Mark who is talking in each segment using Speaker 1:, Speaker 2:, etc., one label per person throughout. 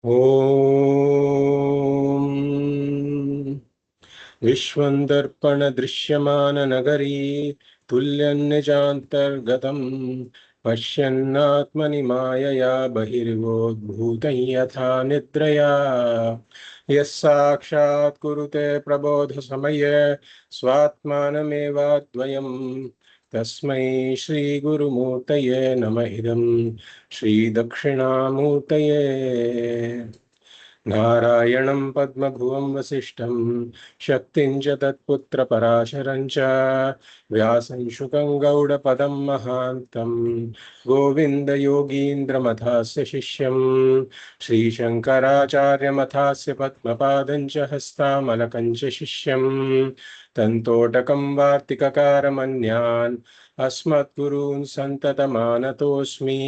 Speaker 1: ॐ विश्वन्दर्पण दृश्यमान नगरी तुल्यन्निजान्तर्गतं पश्यन्नात्मनि मायया बहिर्वोद्भूतं यथा निद्रया यः साक्षात् कुरुते प्रबोधसमये स्वात्मानमेवाद्वयम् तस्मै श्रीगुरुमूर्तये नमः इदं श्रीदक्षिणामूर्तये नारायणं पद्मभुवं वसिष्ठं शक्तिं च तत्पुत्रपराशरं च व्यासं शुकं गौडपदं महान्तं गोविन्दयोगीन्द्रमथास्य शिष्यं श्रीशङ्कराचार्यमथास्य पद्मपादं च हस्तामलकं च शिष्यं तन्तोटकं वार्तिककारमन्यान् अस्मद्गुरून् सन्ततमानतोऽस्मि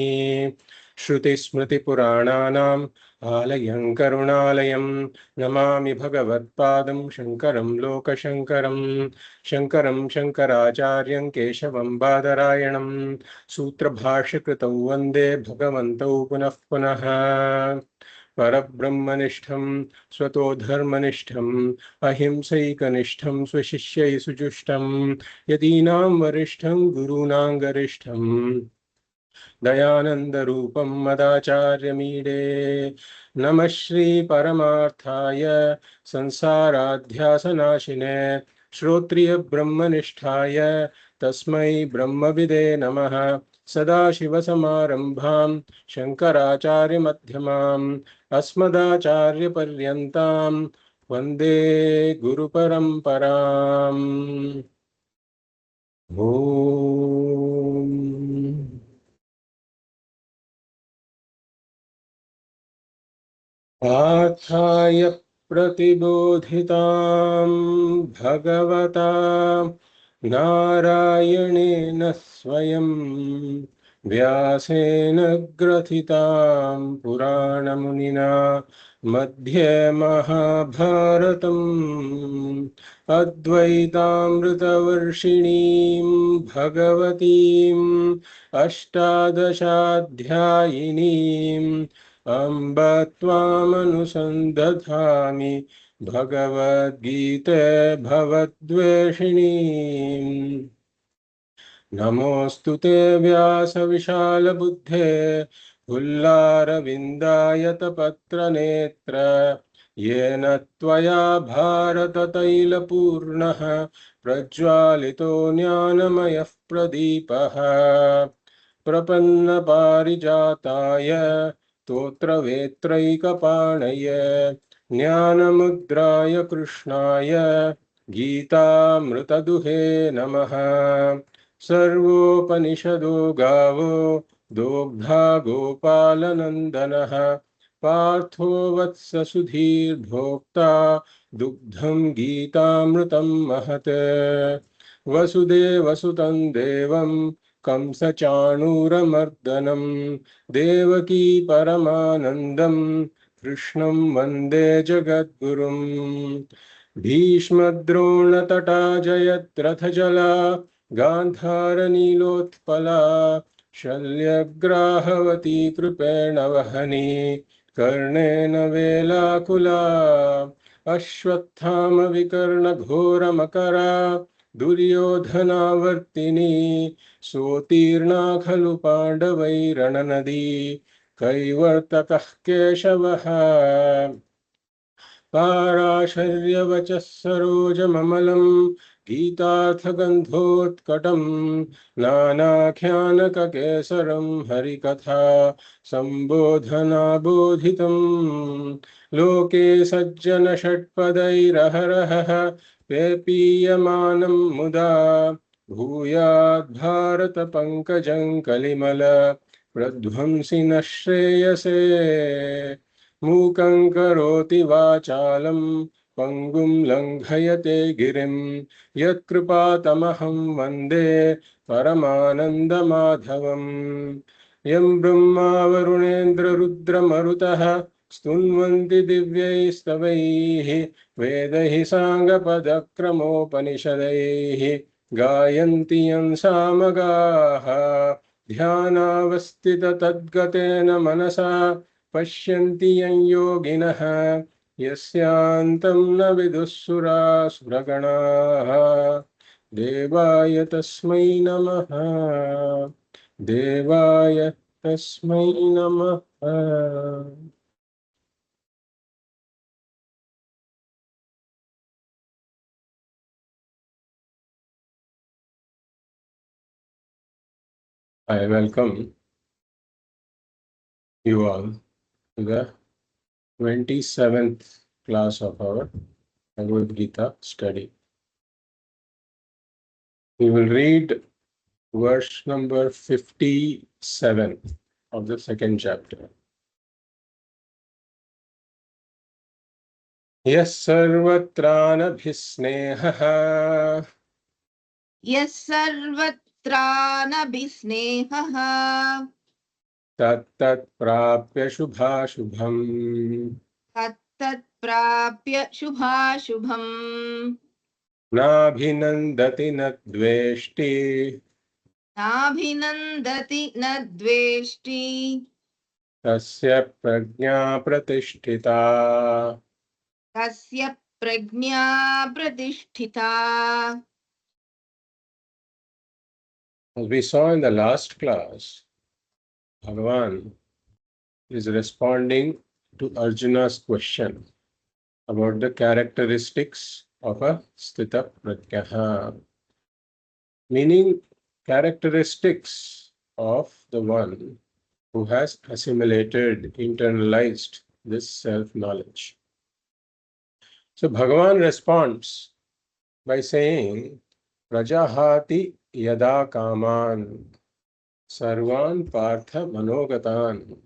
Speaker 1: श्रुतिस्मृतिपुराणानाम् आलयं करुणालयं नमामि भगवत्पादं शङ्करं लोकशङ्करं शङ्करं शङ्कराचार्यं केशवं बादरायणं सूत्रभाष्यकृतौ वन्दे भगवन्तौ पुनः पुनः परब्रह्मनिष्ठं स्वतो धर्मनिष्ठम् अहिंसैकनिष्ठं स्वशिष्यै सुजुष्टं यतीनां वरिष्ठं गुरूणां गरिष्ठं दयानन्दरूपं मदाचार्यमीडे नमः श्रीपरमार्थाय संसाराध्यासनाशिने श्रोत्रियब्रह्मनिष्ठाय तस्मै ब्रह्मविदे नमः सदाशिवसमारम्भां शङ्कराचार्यमध्यमाम् अस्मदाचार्यपर्यन्तां वन्दे गुरुपरम्पराम् ॐ पार्थाय प्रतिबोधितां भगवता नारायणेन स्वयं व्यासेन ग्रथितां पुराणमुनिना मध्ये महाभारतम् अद्वैतामृतवर्षिणीं भगवतीम् अष्टादशाध्यायिनीम् अम्ब त्वामनुसन्दधामि भगवद्गीते भवद्वेषिणीम् नमोऽस्तु ते व्यासविशालबुद्धे पुल्लारविन्दायतपत्रनेत्र येन त्वया भारततैलपूर्णः प्रज्वालितो ज्ञानमयः प्रदीपः प्रपन्नपारिजाताय स्तोत्रवेत्रैकपाणय ज्ञानमुद्राय कृष्णाय गीतामृतदुहे नमः सर्वोपनिषदो गावो दोग्धा गोपालनन्दनः पार्थो वत्स सुधीर्भोक्ता दुग्धं गीतामृतं महत् वसुदेवसुतं देवं कंसचाणूरमर्दनं देवकी परमानन्दं कृष्णं वन्दे जगद्गुरुं भीष्मद्रोणतटा जयद्रथजला गान्धारनीलोत्पला शल्यग्राहवती कृपेण वहनी कर्णेन वेलाकुला अश्वत्थामविकर्णघोरमकरा दुर्योधनावर्तिनी सोत्तीर्णा खलु पाण्डवैरणनदी कैवर्तकः केशवः पाराशर्यवचः सरोजममलं गीतार्थगन्धोत्कटं नानाख्यानककेसरं हरिकथा सम्बोधनाबोधितं लोके सज्जनषट्पदैरहरहः पेपीयमानं मुदा भूयाद्भारतपङ्कजं कलिमल प्रध्वंसि न श्रेयसे मूकं करोति वाचालं पङ्गुं लङ्घयते गिरिं यत्कृपातमहं वन्दे परमानन्दमाधवम् यं ब्रह्मा वरुणेन्द्ररुद्रमरुतः स्तुन्वन्ति दिव्यैस्तवैः वेदैः साङ्गपदक्रमोपनिषदैः गायन्ति यं सामगाः ध्यानावस्थिततद्गतेन मनसा पश्यन्ति यं योगिनः यस्यान्तं न विदुःसुरासुरगणाः देवाय तस्मै नमः देवाय तस्मै नमः. I welcome you all to the 27th class of our Bhagavad Gita study. We will read verse number 57 of the second chapter. Yas sarvatranabhisnehah
Speaker 2: Yas sarvatranabhisnehah
Speaker 1: tattat prapya shubhashubham
Speaker 2: tattat prapya shubhashubham
Speaker 1: nabhinandati nadveshti
Speaker 2: nabhinandati nadveshti
Speaker 1: tasya prajna pratishthita.
Speaker 2: tasya prajna pratisthita.
Speaker 1: As we saw in the last class, Bhagavan is responding to Arjuna's question about the characteristics of a sthita prajnaha, meaning characteristics of the one who has assimilated, internalized this self-knowledge. So Bhagavan responds by saying, Prajahati yada kaman sarvan partha manogatan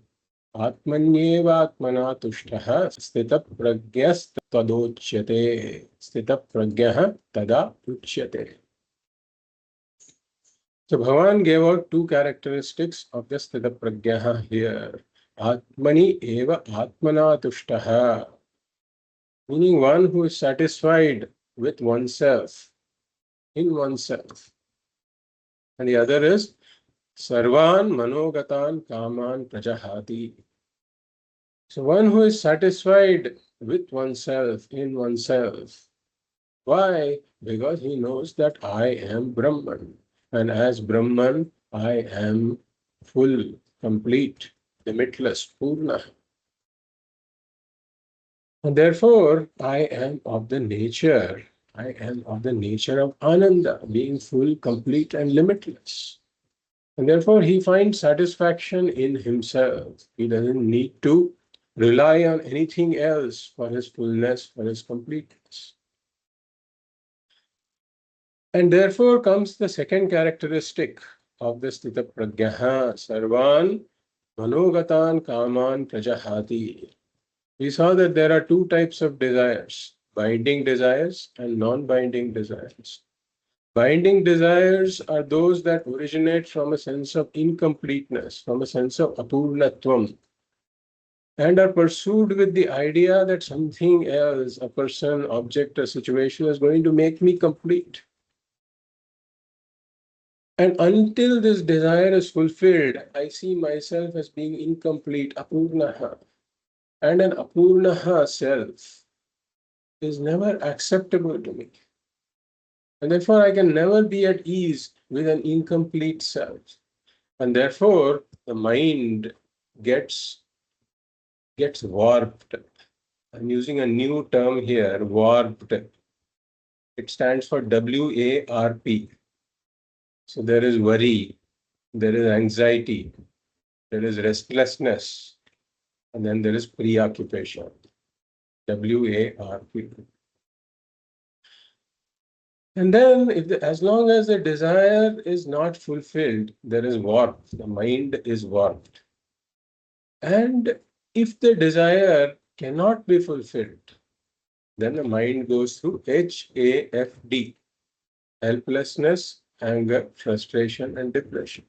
Speaker 1: Atmanyevatmana tushtaha sthitaprajnastadochyate. Sthitaprajnaha tada uchyate. So Bhagavan gave out two characteristics of the sthitaprajnaha here. Atmani eva atmana tushtaha, meaning one who is satisfied with oneself, in oneself. And the other is sarvan manogatan kaman prajahati. So one who is satisfied with oneself, in oneself. Why? Because he knows that I am Brahman. And as Brahman, I am full, complete, limitless, Purna. And therefore, I am of the nature of Ananda, being full, complete, and limitless. And therefore, he finds satisfaction in himself. He doesn't need to rely on anything else for his fullness, for his completeness. And therefore comes the second characteristic of the sthita prajnaha, sarvan manogatan kaman prajahati. We saw that there are two types of desires, binding desires and non-binding desires. Binding desires are those that originate from a sense of incompleteness, from a sense of apurnatvam, and are pursued with the idea that something else, a person, object, or situation is going to make me complete. And until this desire is fulfilled, I see myself as being incomplete, apurnaha. And an apurnaha self is never acceptable to me. And therefore, I can never be at ease with an incomplete self. And therefore, the mind gets warped. I'm using a new term here, warped. It stands for WARP. So there is worry, there is anxiety, there is restlessness, and then there is preoccupation. WARP. And then, as long as the desire is not fulfilled, there is warp. The mind is warped. And if the desire cannot be fulfilled, then the mind goes through HAFD, helplessness, anger, frustration, and depression.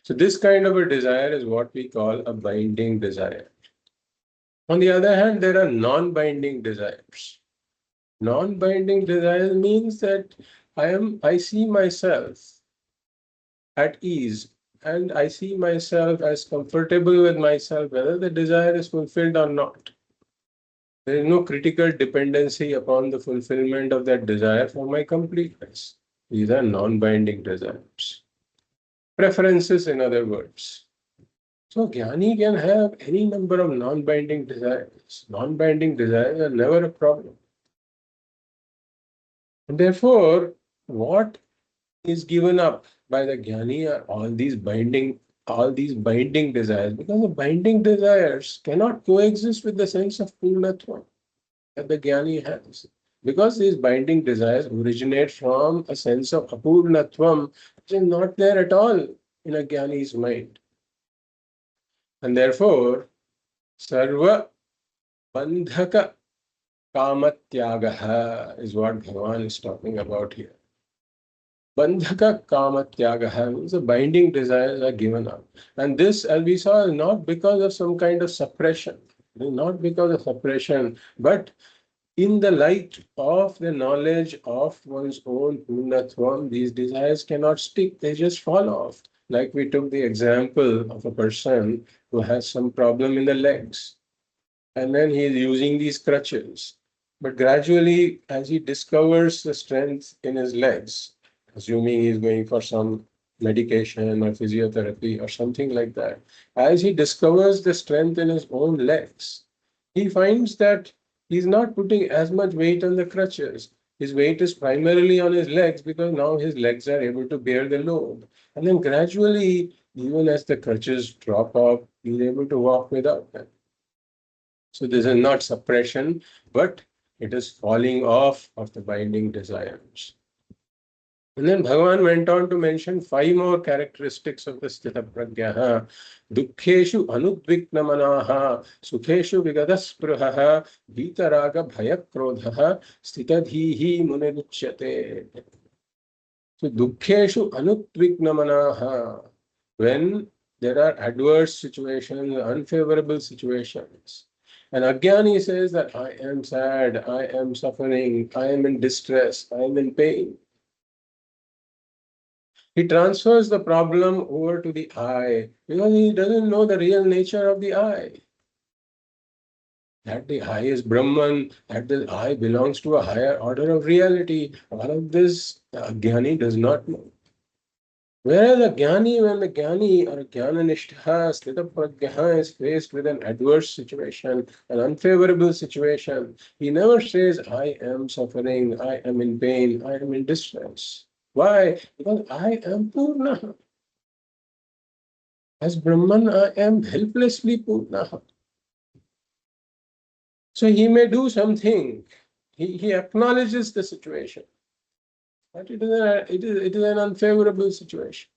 Speaker 1: So this kind of a desire is what we call a binding desire. On the other hand, there are non-binding desires. Non-binding desire means that I see myself at ease and I see myself as comfortable with myself, whether the desire is fulfilled or not. There is no critical dependency upon the fulfillment of that desire for my completeness. These are non-binding desires. Preferences, in other words. So Jnani can have any number of non-binding desires. Non-binding desires are never a problem. And therefore, what is given up by the Jnani are all these binding desires, because the binding desires cannot coexist with the sense of Purnatva that the Jnani has. Because these binding desires originate from a sense of Apurnatvam, which is not there at all in a Jnani's mind. And therefore, Sarva Bandhaka Kamatyagaha is what Bhagavan is talking about here. Bandhaka Kamatyagaha means the binding desires are given up. And this, as we saw, is not because of some kind of suppression. It is not because of suppression, but in the light of the knowledge of one's own Purnatvam, these desires cannot stick, they just fall off. Like we took the example of a person who has some problem in the legs, and then he is using these crutches. But gradually, as he discovers the strength in his legs, assuming he is going for some medication or physiotherapy or something like that, as he discovers the strength in his own legs, he finds that he's not putting as much weight on the crutches. His weight is primarily on his legs because now his legs are able to bear the load. And then gradually, even as the crutches drop off, he's able to walk without them. So this is not suppression, but it is falling off of the binding desires. And then Bhagavan went on to mention 5 more characteristics of the Sthita Prajnaha. Dukkheshu anudviknamanaha, sukheshu vigadaspruhaha, vitaraga bhayakrodhaha, sthitadhihi muniruchyate. So dukkheshu anudviknamanaha, when there are adverse situations, unfavorable situations, and Ajnani says that I am sad, I am suffering, I am in distress, I am in pain. He transfers the problem over to the I because he doesn't know the real nature of the I. That the I is Brahman, that the I belongs to a higher order of reality. All of this the Ajnani does not know. Whereas a Jnani, when the Jnani or Jnananishtaha, Sthita Prajnaha is faced with an adverse situation, an unfavorable situation, he never says, I am suffering, I am in pain, I am in distress. Why? Because I am Purna. As Brahman, I am helplessly Purna. So he may do something. He acknowledges the situation. But it is an unfavorable situation.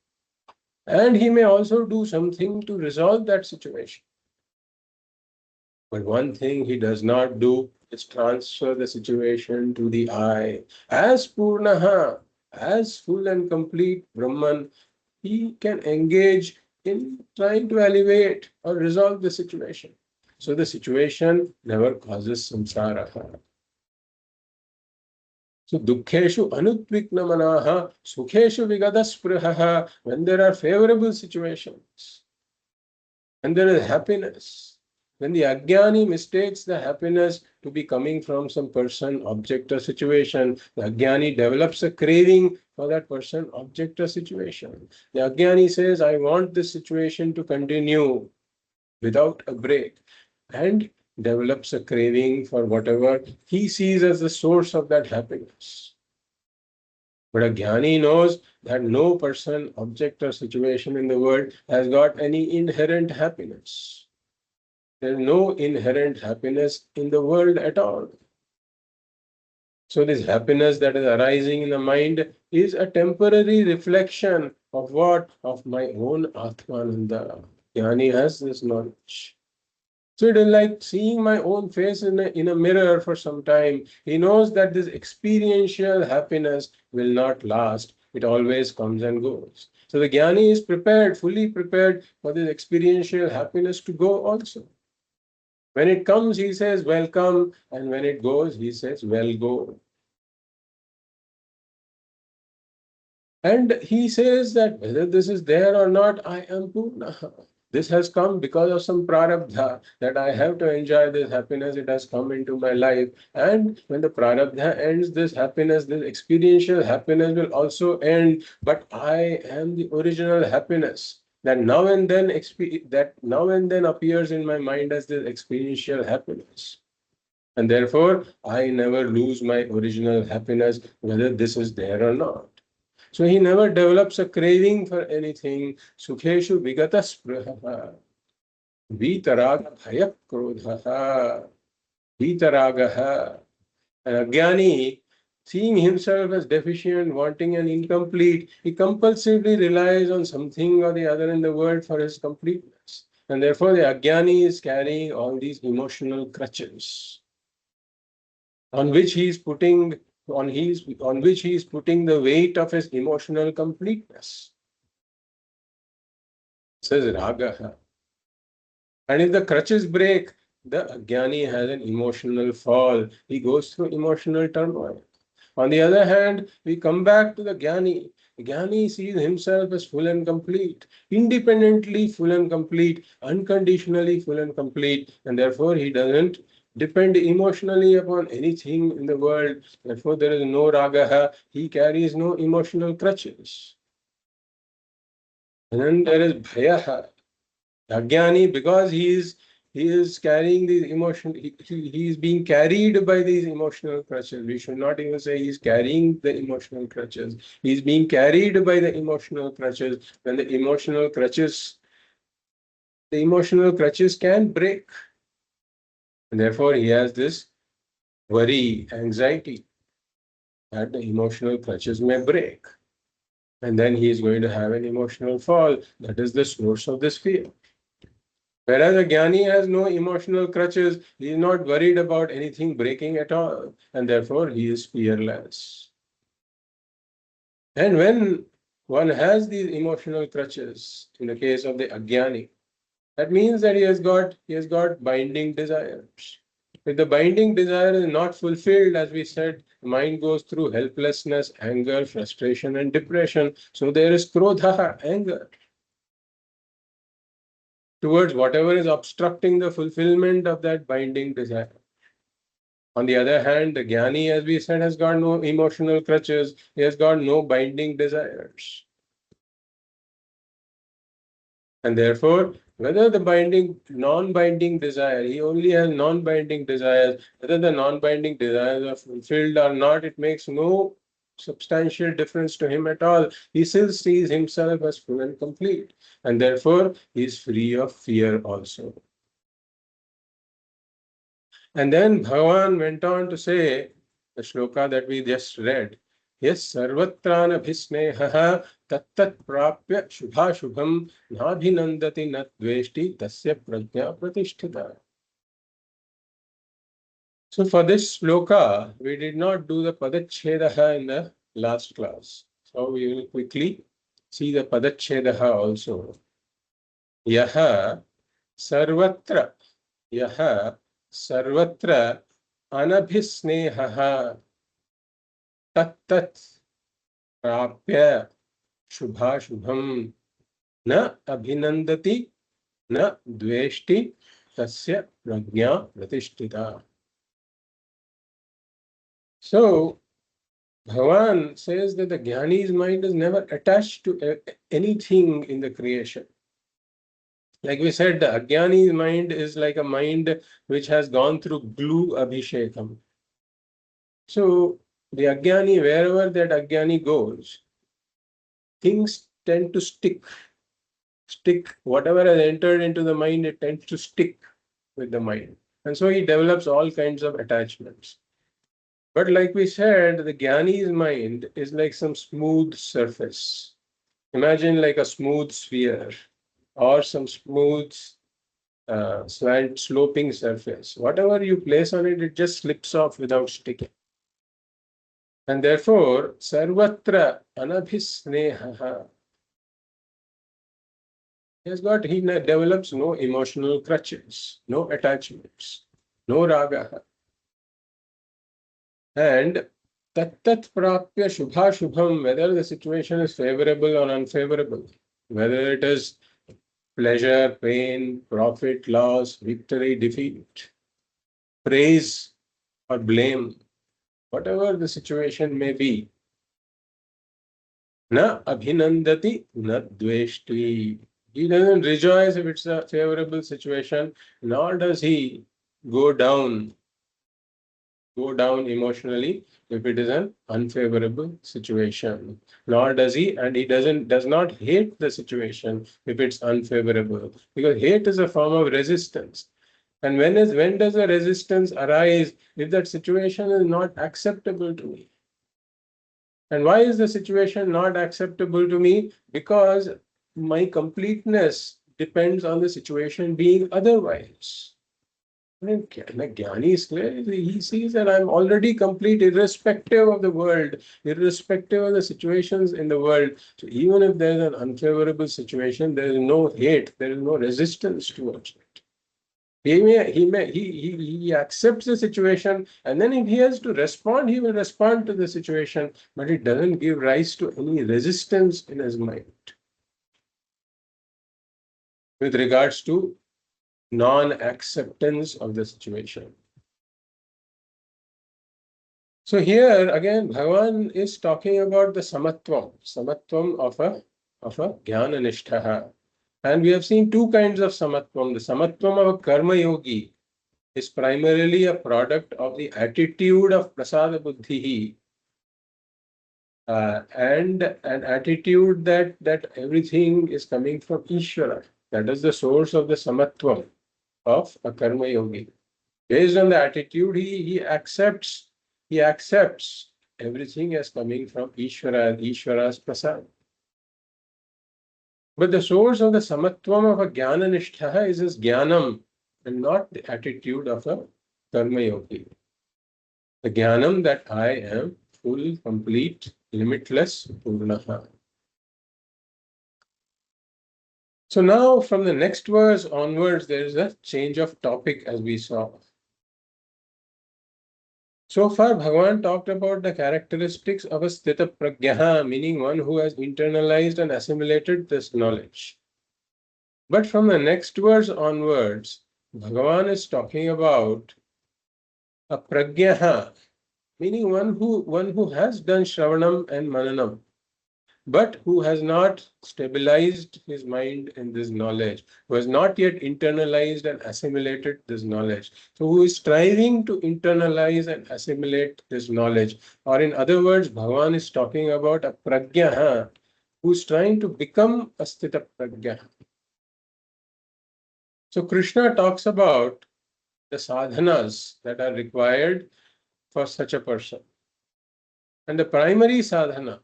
Speaker 1: And he may also do something to resolve that situation. But one thing he does not do is transfer the situation to the I. As Purnaha, as full and complete Brahman, he can engage in trying to alleviate or resolve the situation. So the situation never causes samsara. So dukkheshu anudviknamanaha, sukheshu vigadaspruhaha, when there are favorable situations, and there is happiness, when the Ajnani mistakes the happiness to be coming from some person, object, or situation, the Ajnani develops a craving for that person, object, or situation. The Ajnani says, I want this situation to continue without a break, and develops a craving for whatever he sees as the source of that happiness. But a Jnani knows that no person, object, or situation in the world has got any inherent happiness. There is no inherent happiness in the world at all. So this happiness that is arising in the mind is a temporary reflection of what? Of my own Atmananda. Jnani has this knowledge. So it is like seeing my own face in a mirror for some time. He knows that this experiential happiness will not last. It always comes and goes. So the Jnani is prepared, fully prepared for this experiential happiness to go also. When it comes, he says, welcome. And when it goes, he says, well, go. And he says that whether this is there or not, I am Purna. This has come because of some prarabdha, that I have to enjoy this happiness. It has come into my life. And when the prarabdha ends, this happiness, this experiential happiness will also end. But I am the original happiness that now and then appears in my mind as this experiential happiness. And therefore, I never lose my original happiness, whether this is there or not. So he never develops a craving for anything. Sukheshu vigata spraha. Vitaraga bhaya krodha. Vitaragaha. An Agyani, seeing himself as deficient, wanting and incomplete, he compulsively relies on something or the other in the world for his completeness. And therefore the Agyani is carrying all these emotional crutches on which he is putting the weight of his emotional completeness. It says Ragaha. And if the crutches break, the Agyani has an emotional fall. He goes through emotional turmoil. On the other hand, we come back to the Jnani. Jnani sees himself as full and complete, independently full and complete, unconditionally full and complete, and therefore he doesn't depend emotionally upon anything in the world. Therefore, there is no ragaha. He carries no emotional crutches. And then there is bhayaha. Agyani, because he is carrying these emotions, he is being carried by these emotional crutches. We should not even say he's carrying the emotional crutches. He's being carried by the emotional crutches. When the emotional crutches can break. And therefore, he has this worry, anxiety that the emotional crutches may break. And then he is going to have an emotional fall. That is the source of this fear. Whereas a Jnani has no emotional crutches, he is not worried about anything breaking at all, and therefore he is fearless. And when one has these emotional crutches, in the case of the Ajnani, that means that he has got binding desires. If the binding desire is not fulfilled, as we said, the mind goes through helplessness, anger, frustration, and depression. So there is krodha, anger, towards whatever is obstructing the fulfillment of that binding desire. On the other hand, the Jnani, as we said, has got no emotional crutches, he has got no binding desires. And therefore, whether the non-binding desire, he only has non-binding desires, whether the non-binding desires are fulfilled or not, it makes no substantial difference to him at all. He still sees himself as full and complete. And therefore, he is free of fear also. And then Bhagavan went on to say, the shloka that we just read, yes sarvatranabhisneha tattat prapya shubhashubham nabhinandati nadveshti tasya prajna pratisthita. So for this shloka, we did not do the padachhedaha in the last class. So we will quickly see the padachhedaha also. Yaha sarvatra anabhisneha तत्तत् प्राप्य शुभाशुभम न अभिनंदति न द्वेष्टि तस्य प्रज्ञा प्रतिष्ठिता. So Bhagavan says that the Jnani's mind is never attached to anything in the creation. Like we said, the Ajnani's mind is like a mind which has gone through glue abhishekam. So the Ajnani, wherever that Ajnani goes, things tend to stick. Whatever has entered into the mind, it tends to stick with the mind. And so he develops all kinds of attachments. But like we said, the Jnani's mind is like some smooth surface. Imagine like a smooth sphere or some smooth sloping surface. Whatever you place on it, it just slips off without sticking. And therefore, sarvatra anabhisneha. He develops no emotional crutches, no attachments, no raga. And tat prapya shubha shubham, whether the situation is favorable or unfavorable, whether it is pleasure, pain, profit, loss, victory, defeat, praise or blame, whatever the situation may be, na abhinandati na dveshti. He doesn't rejoice if it's a favorable situation, nor does he go down emotionally if it is an unfavorable situation. Nor does he, and he does not hate the situation if it's unfavorable, because hate is a form of resistance. And when does a resistance arise? If that situation is not acceptable to me. And why is the situation not acceptable to me? Because my completeness depends on the situation being otherwise. And Jnani is clear. He sees that I'm already complete, irrespective of the world, irrespective of the situations in the world. So even if there is an unfavorable situation, there is no hate, there is no resistance towards it. He accepts the situation, and then if he has to respond, he will respond to the situation, but it doesn't give rise to any resistance in his mind with regards to non-acceptance of the situation. So here again, Bhagavan is talking about the samatvam of a jnana nishtha. And we have seen two kinds of samatvam. The samatvam of a karma yogi is primarily a product of the attitude of prasada buddhi, and an attitude that everything is coming from Ishvara. That is the source of the samatvam of a karma yogi. Based on the attitude, he accepts everything as coming from Ishvara, Ishvara's prasad. But the source of the samatvam of a jnana nishtha is his jnanam, and not the attitude of a karma yogi. The jnanam that I am full, complete, limitless, purnaha. So now from the next verse onwards, there is a change of topic as we saw. So far, Bhagavan talked about the characteristics of a sthita prajna, meaning one who has internalized and assimilated this knowledge. But from the next verse onwards, Bhagavan is talking about a prajna, meaning one who has done shravanam and mananam, but who has not stabilized his mind in this knowledge, who has not yet internalized and assimilated this knowledge. So who is striving to internalize and assimilate this knowledge. Or in other words, Bhagavan is talking about a prajna who is trying to become a sthita prajna. So Krishna talks about the sadhanas that are required for such a person. And the primary sadhana,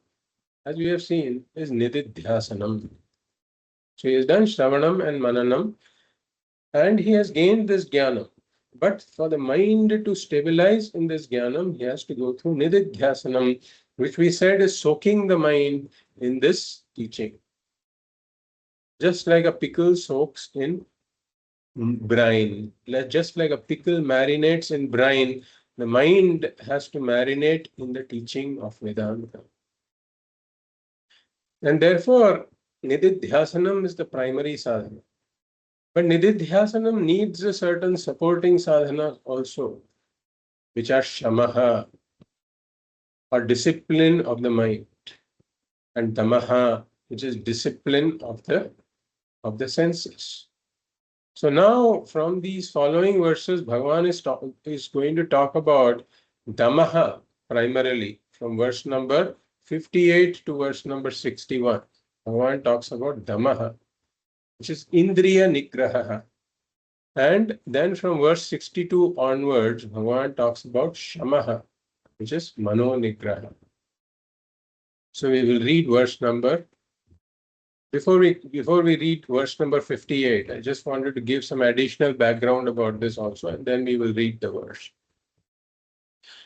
Speaker 1: as we have seen, is Nididhyasanam. So he has done Shravanam and Mananam, and he has gained this Jnanam. But for the mind to stabilize in this Jnanam, he has to go through Nididhyasanam, which we said is soaking the mind in this teaching. Just like a pickle soaks in brine, just like a pickle marinates in brine, the mind has to marinate in the teaching of Vedanta. And therefore, Nididhyasanam is the primary sadhana. But Nididhyasanam needs a certain supporting sadhana also, which are Śamaḥ, or discipline of the mind, and Damaḥ, which is discipline of the senses. So now, from these following verses, Bhagavan is going to talk about Damaḥ primarily, from verse number 58 to verse number 61. Bhagavan talks about Damaḥ, which is Indriya Nigraha. And then from verse 62 onwards, Bhagavan talks about Śamaḥ, which is Mano Nigraha. So we will read verse number. Before we read verse number 58, I just wanted to give some additional background about this also, and then we will read the verse.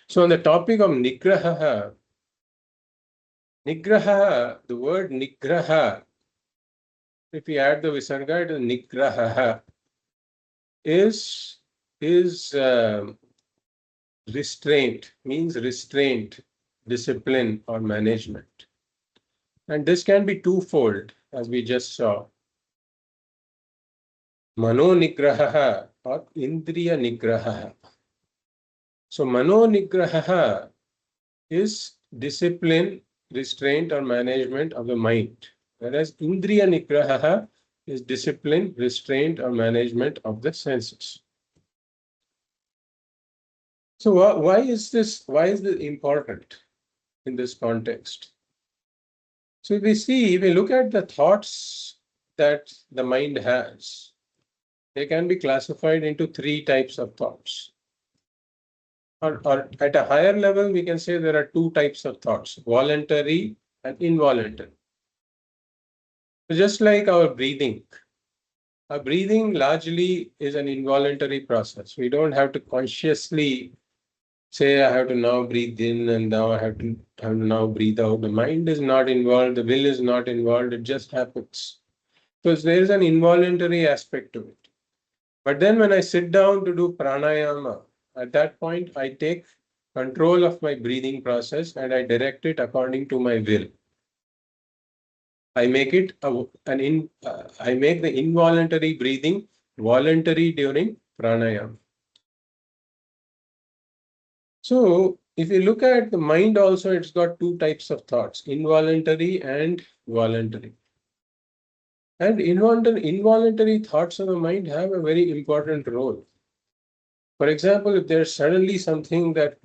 Speaker 1: So on the topic of Nigraha, the word Nigraha, if we add the Visarga to Nigraha, is restraint, means restraint, discipline or management. And this can be twofold, as we just saw. Mano nigraha or indriya nigraha. So mano nigraha is discipline, restraint or management of the mind, whereas indriya nigraha is discipline, restraint or management of the senses. So why is this important in this context? So if we look at the thoughts that the mind has, they can be classified into three types of thoughts. Or at a higher level, we can say there are two types of thoughts, voluntary and involuntary. So just like our breathing largely is an involuntary process. We don't have to consciously say, I have to now breathe in and now I have to now breathe out. The mind is not involved, the will is not involved, it just happens. So there is an involuntary aspect to it. But then when I sit down to do pranayama, at that point I take control of my breathing process and I direct it according to my will. I make it I make the involuntary breathing voluntary during pranayama. So if you look at the mind also, it's got two types of thoughts, involuntary and voluntary. And involuntary thoughts of the mind have a very important role. For example, if there's suddenly something that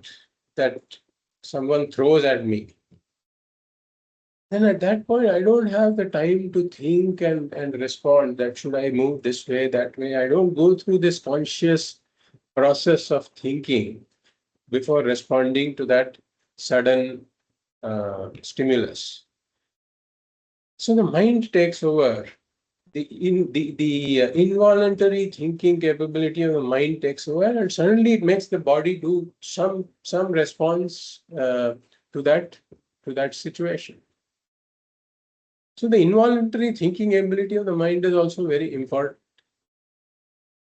Speaker 1: someone throws at me, then at that point, I don't have the time to think and respond that should I move this way, that way. I don't go through this conscious process of thinking before responding to that sudden stimulus. So the mind takes over. The involuntary thinking capability of the mind takes over, and suddenly it makes the body do some response to that situation. So the involuntary thinking ability of the mind is also very important.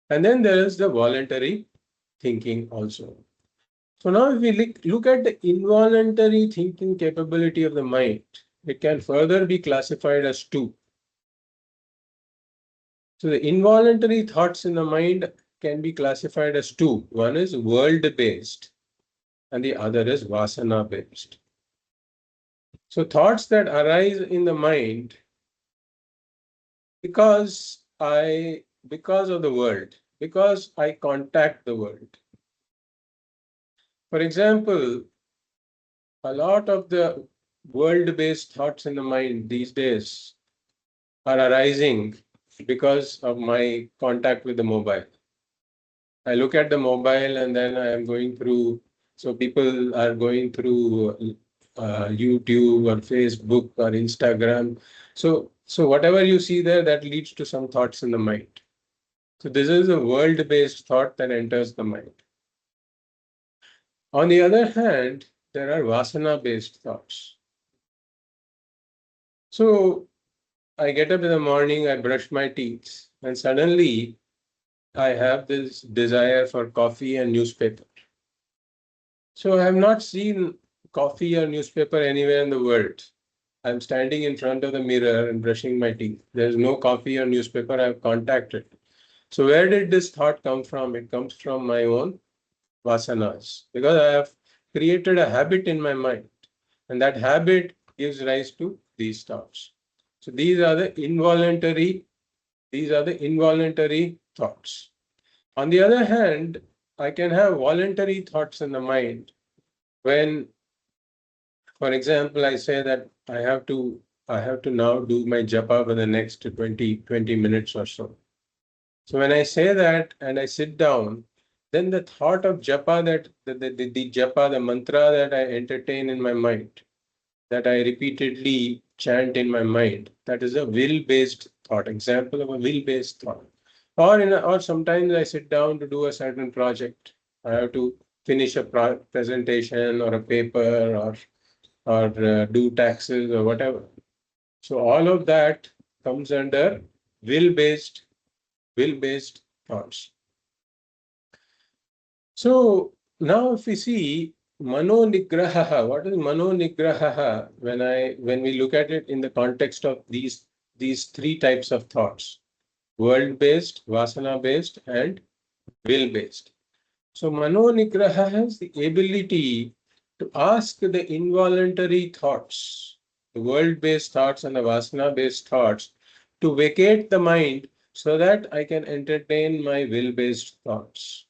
Speaker 1: And then there is the voluntary thinking also. So now if we look at the involuntary thinking capability of the mind, it can further be classified as two. So the involuntary thoughts in the mind can be classified as two. One is world-based and the other is vasana-based. So thoughts that arise in the mind because of the world, because I contact the world. For example, a lot of the world-based thoughts in the mind these days are arising because of my contact with the mobile. I look at the mobile and then I am going through, so people are going through YouTube or Facebook or Instagram. So whatever you see there, that leads to some thoughts in the mind. So this is a world-based thought that enters the mind. On the other hand, there are vasana-based thoughts. So I get up in the morning, I brush my teeth, and suddenly I have this desire for coffee and newspaper. So I have not seen coffee or newspaper anywhere in the world. I'm standing in front of the mirror and brushing my teeth. There's no coffee or newspaper I've contacted. So where did this thought come from? It comes from my own vasanas, because I have created a habit in my mind, and that habit gives rise to these thoughts. So these are the involuntary thoughts. On the other hand, I can have voluntary thoughts in the mind when, for example, I say that I have to now do my japa for the next 20 minutes or so. So when I say that and I sit down, then the thought of japa, that the japa, the mantra that I entertain in my mind, that I repeatedly chant in my mind, that is a will-based thought, example of a will-based thought. Or sometimes I sit down to do a certain project. I have to finish a presentation or a paper or do taxes or whatever. So all of that comes under will-based thoughts. So now if we see Mano nigraha. What is mano nigraha? When we look at it in the context of these three types of thoughts: world-based, vasana-based, and will-based. So mano nigraha has the ability to ask the involuntary thoughts, the world-based thoughts and the vasana-based thoughts, to vacate the mind so that I can entertain my will-based thoughts.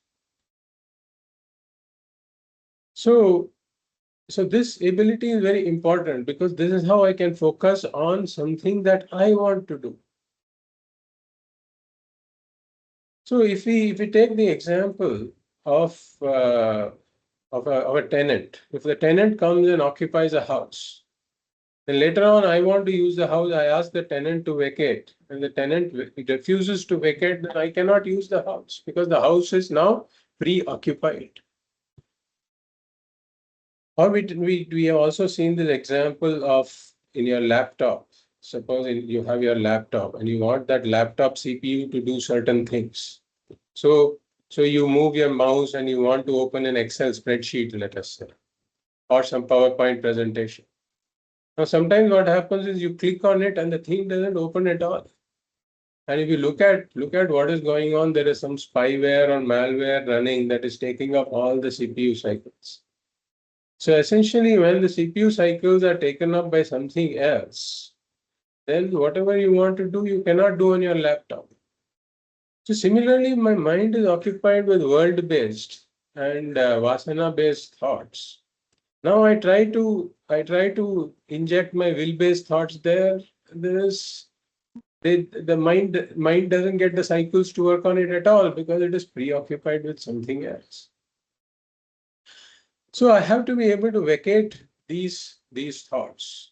Speaker 1: So this ability is very important because this is how I can focus on something that I want to do. So if we take the example of a tenant, if the tenant comes and occupies a house, then later on I want to use the house, I ask the tenant to vacate, and the tenant refuses to vacate, then I cannot use the house because the house is now preoccupied. Or we have also seen this example of in your laptop. Suppose you have your laptop and you want that laptop CPU to do certain things. So you move your mouse and you want to open an Excel spreadsheet, let us say, or some PowerPoint presentation. Now, sometimes what happens is you click on it and the thing doesn't open at all. And if you look at what is going on, there is some spyware or malware running that is taking up all the CPU cycles. So essentially, when the CPU cycles are taken up by something else, then whatever you want to do, you cannot do on your laptop. So similarly, my mind is occupied with world-based and vasana-based thoughts. Now I try to inject my will-based thoughts there. The mind doesn't get the cycles to work on it at all because it is preoccupied with something else. So I have to be able to vacate these thoughts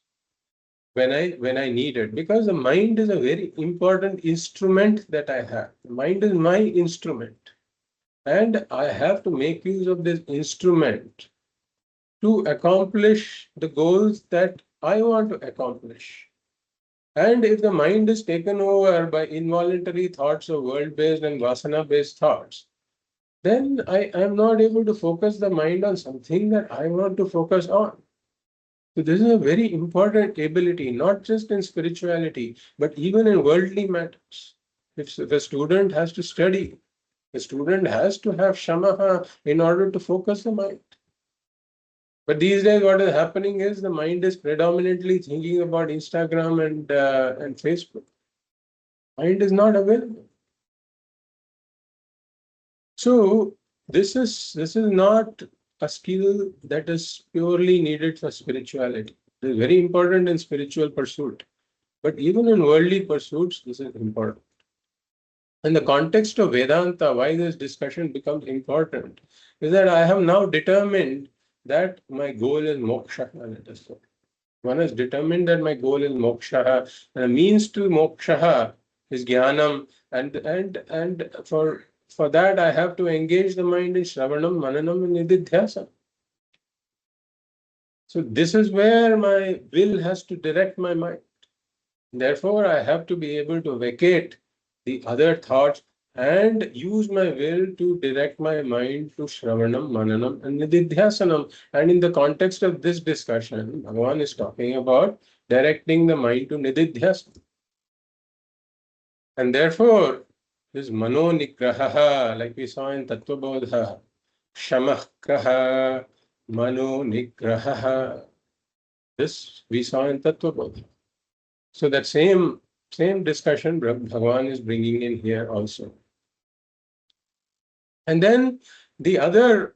Speaker 1: when I need it, because the mind is a very important instrument that I have. The mind is my instrument, and I have to make use of this instrument to accomplish the goals that I want to accomplish. And if the mind is taken over by involuntary thoughts of world-based and vasana-based thoughts, then I am not able to focus the mind on something that I want to focus on. So this is a very important ability, not just in spirituality, but even in worldly matters. If the student has to study, the student has to have Śamaḥ in order to focus the mind. But these days, what is happening is the mind is predominantly thinking about Instagram and Facebook. Mind is not available. So this is not a skill that is purely needed for spirituality. It is very important in spiritual pursuit, but even in worldly pursuits, this is important. In the context of Vedanta, why this discussion becomes important is that I have now determined that my goal is moksha. Let us say. One has determined that my goal is moksha, and the means to moksha is jnanam, and for that I have to engage the mind in shravanam, mananam, and nididhyasanam. So this is where my will has to direct my mind. Therefore, I have to be able to vacate the other thoughts and use my will to direct my mind to Shravanam, Mananam, and Nididhyasanam. And in the context of this discussion, Bhagavan is talking about directing the mind to Nididhyasanam. And therefore, this Mano Nigraha, like we saw in Tattva Bodha, Śamaḥ, Mano Nigraha, this we saw in Tattva Bodha. So that same discussion Bhagavan is bringing in here also. And then the other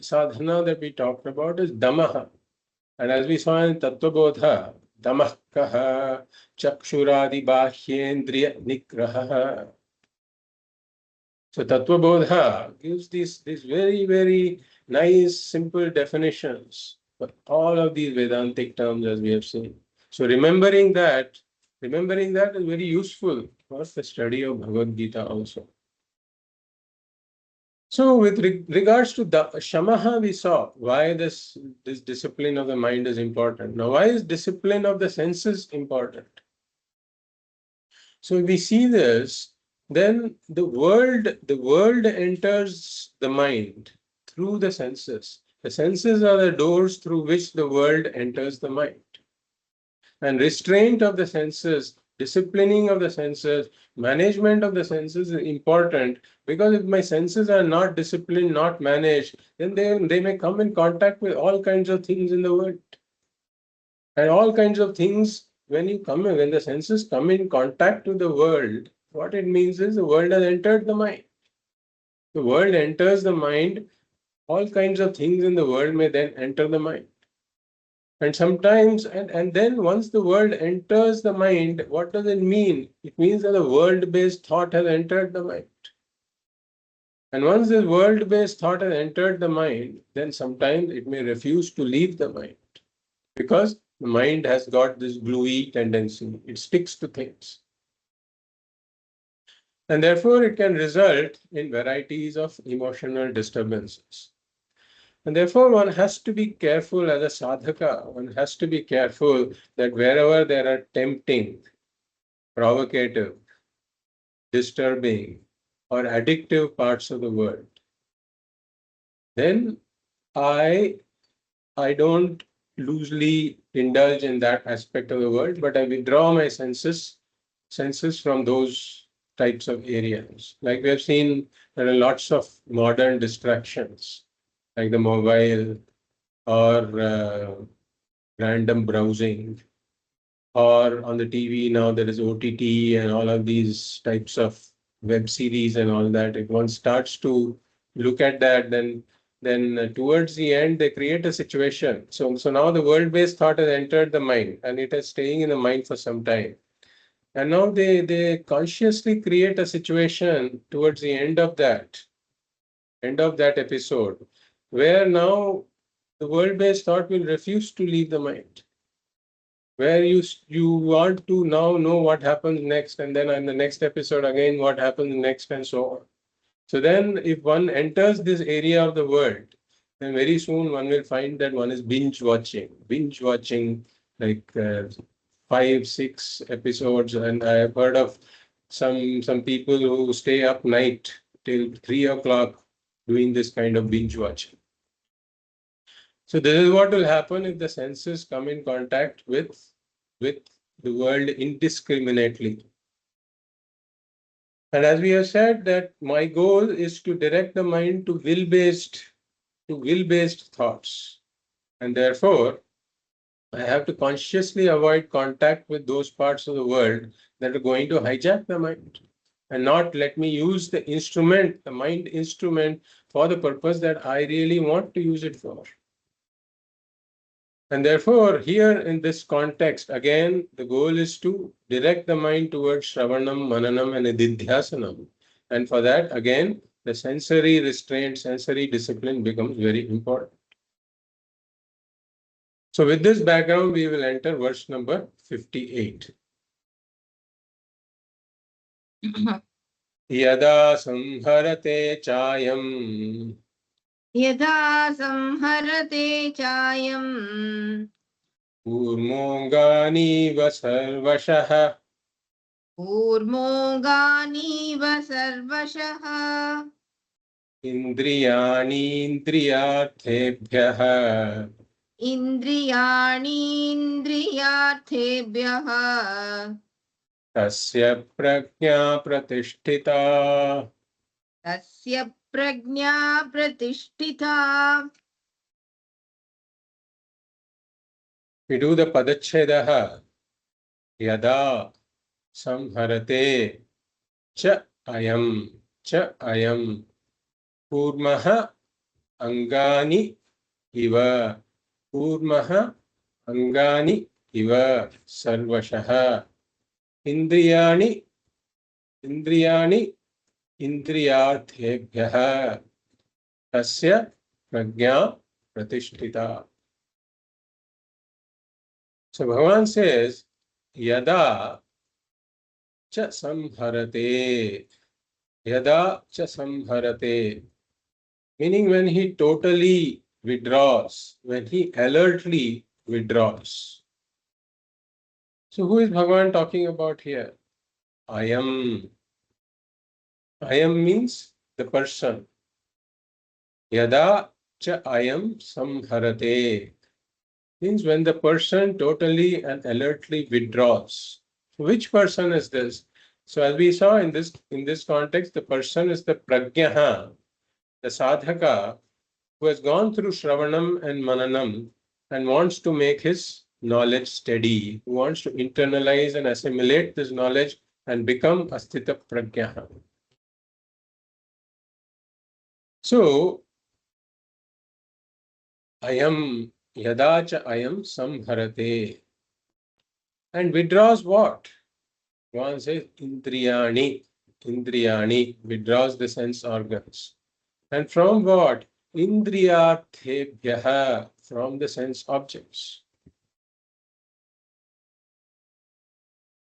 Speaker 1: sadhana that we talked about is Damaḥ. And as we saw in Tattva Bodha, Damaḥ chakshuradi bahyendriya nigraha. So Tattva Bodha gives these very, very nice, simple definitions for all of these Vedantic terms, as we have seen. So remembering that is very useful for the study of Bhagavad Gita also. So with regards to the Śamaḥ, we saw why this discipline of the mind is important. Now, why is discipline of the senses important? So if we see this, then the world enters the mind through the senses. The senses are the doors through which the world enters the mind. And restraint of the senses, disciplining of the senses, management of the senses is important, because if my senses are not disciplined, not managed, then they may come in contact with all kinds of things in the world. And all kinds of things, when the senses come in contact with the world, what it means is the world has entered the mind. The world enters the mind, all kinds of things in the world may then enter the mind. And sometimes, and then once the world enters the mind, what does it mean? It means that the world-based thought has entered the mind. And once this world-based thought has entered the mind, then sometimes it may refuse to leave the mind, because the mind has got this gluey tendency. It sticks to things. And therefore, it can result in varieties of emotional disturbances. And therefore, one has to be careful as a sadhaka, one has to be careful that wherever there are tempting, provocative, disturbing, or addictive parts of the world, then I don't loosely indulge in that aspect of the world, but I withdraw my senses from those types of areas. Like we have seen, there are lots of modern distractions, like the mobile or random browsing, or on the TV now there is OTT and all of these types of web series and all that. If one starts to look at that, then towards the end they create a situation. So now the world-based thought has entered the mind and it is staying in the mind for some time. And now they consciously create a situation towards the end of that episode, where now the world-based thought will refuse to leave the mind, where you want to now know what happens next, and then in the next episode again what happens next, and so on. So then if one enters this area of the world, then very soon one will find that one is binge watching like 5-6 episodes. And I have heard of some people who stay up night till 3 o'clock doing this kind of binge watching. So this is what will happen if the senses come in contact with the world indiscriminately. And as we have said, that my goal is to direct the mind to will-based thoughts. And therefore, I have to consciously avoid contact with those parts of the world that are going to hijack the mind, and not let me use the instrument, the mind instrument, for the purpose that I really want to use it for. And therefore, here in this context, again, the goal is to direct the mind towards Shravanam, Mananam, and Nididhyasanam. And for that, again, the sensory restraint, sensory discipline becomes very important. So with this background, we will enter verse number 58. Yada samharate chayam.
Speaker 2: यदा संहरते चायम्
Speaker 1: Kurmonganiva sarvashah.
Speaker 2: कूर्मोऽङ्गानीव सर्वशः
Speaker 1: Indriyanindriyarthebhyah.
Speaker 2: इन्द्रियाणीन्द्रियार्थेभ्यः
Speaker 1: Tasya prajna pratishtita.
Speaker 2: तस्य प्रज्ञा प्रतिष्ठिता.
Speaker 1: We do the padachhedaha. Yada samharate cha ayam kurmaha angani iva sarvashah. Indriyani indriyarthebhyah. Tasya prajna pratishtita. So Bhagavan says, Yada cha samharate. Yada cha samharate. Meaning when he totally withdraws, when he alertly withdraws. So who is Bhagavan talking about here? I am. I am means the person. Yada cha ayam samharate. Means when the person totally and alertly withdraws. Which person is this? So as we saw in this context, the person is the prajnaha, the sadhaka, who has gone through Shravanam and Mananam and wants to make his knowledge steady, who wants to internalize and assimilate this knowledge and become Asthita Prajnaha. So, Ayam Yadacha Ayam Samharate. And withdraws what? One says Indriyani. Indriyani withdraws the sense organs. And from what? Indriyarthebhyaha, from the sense objects.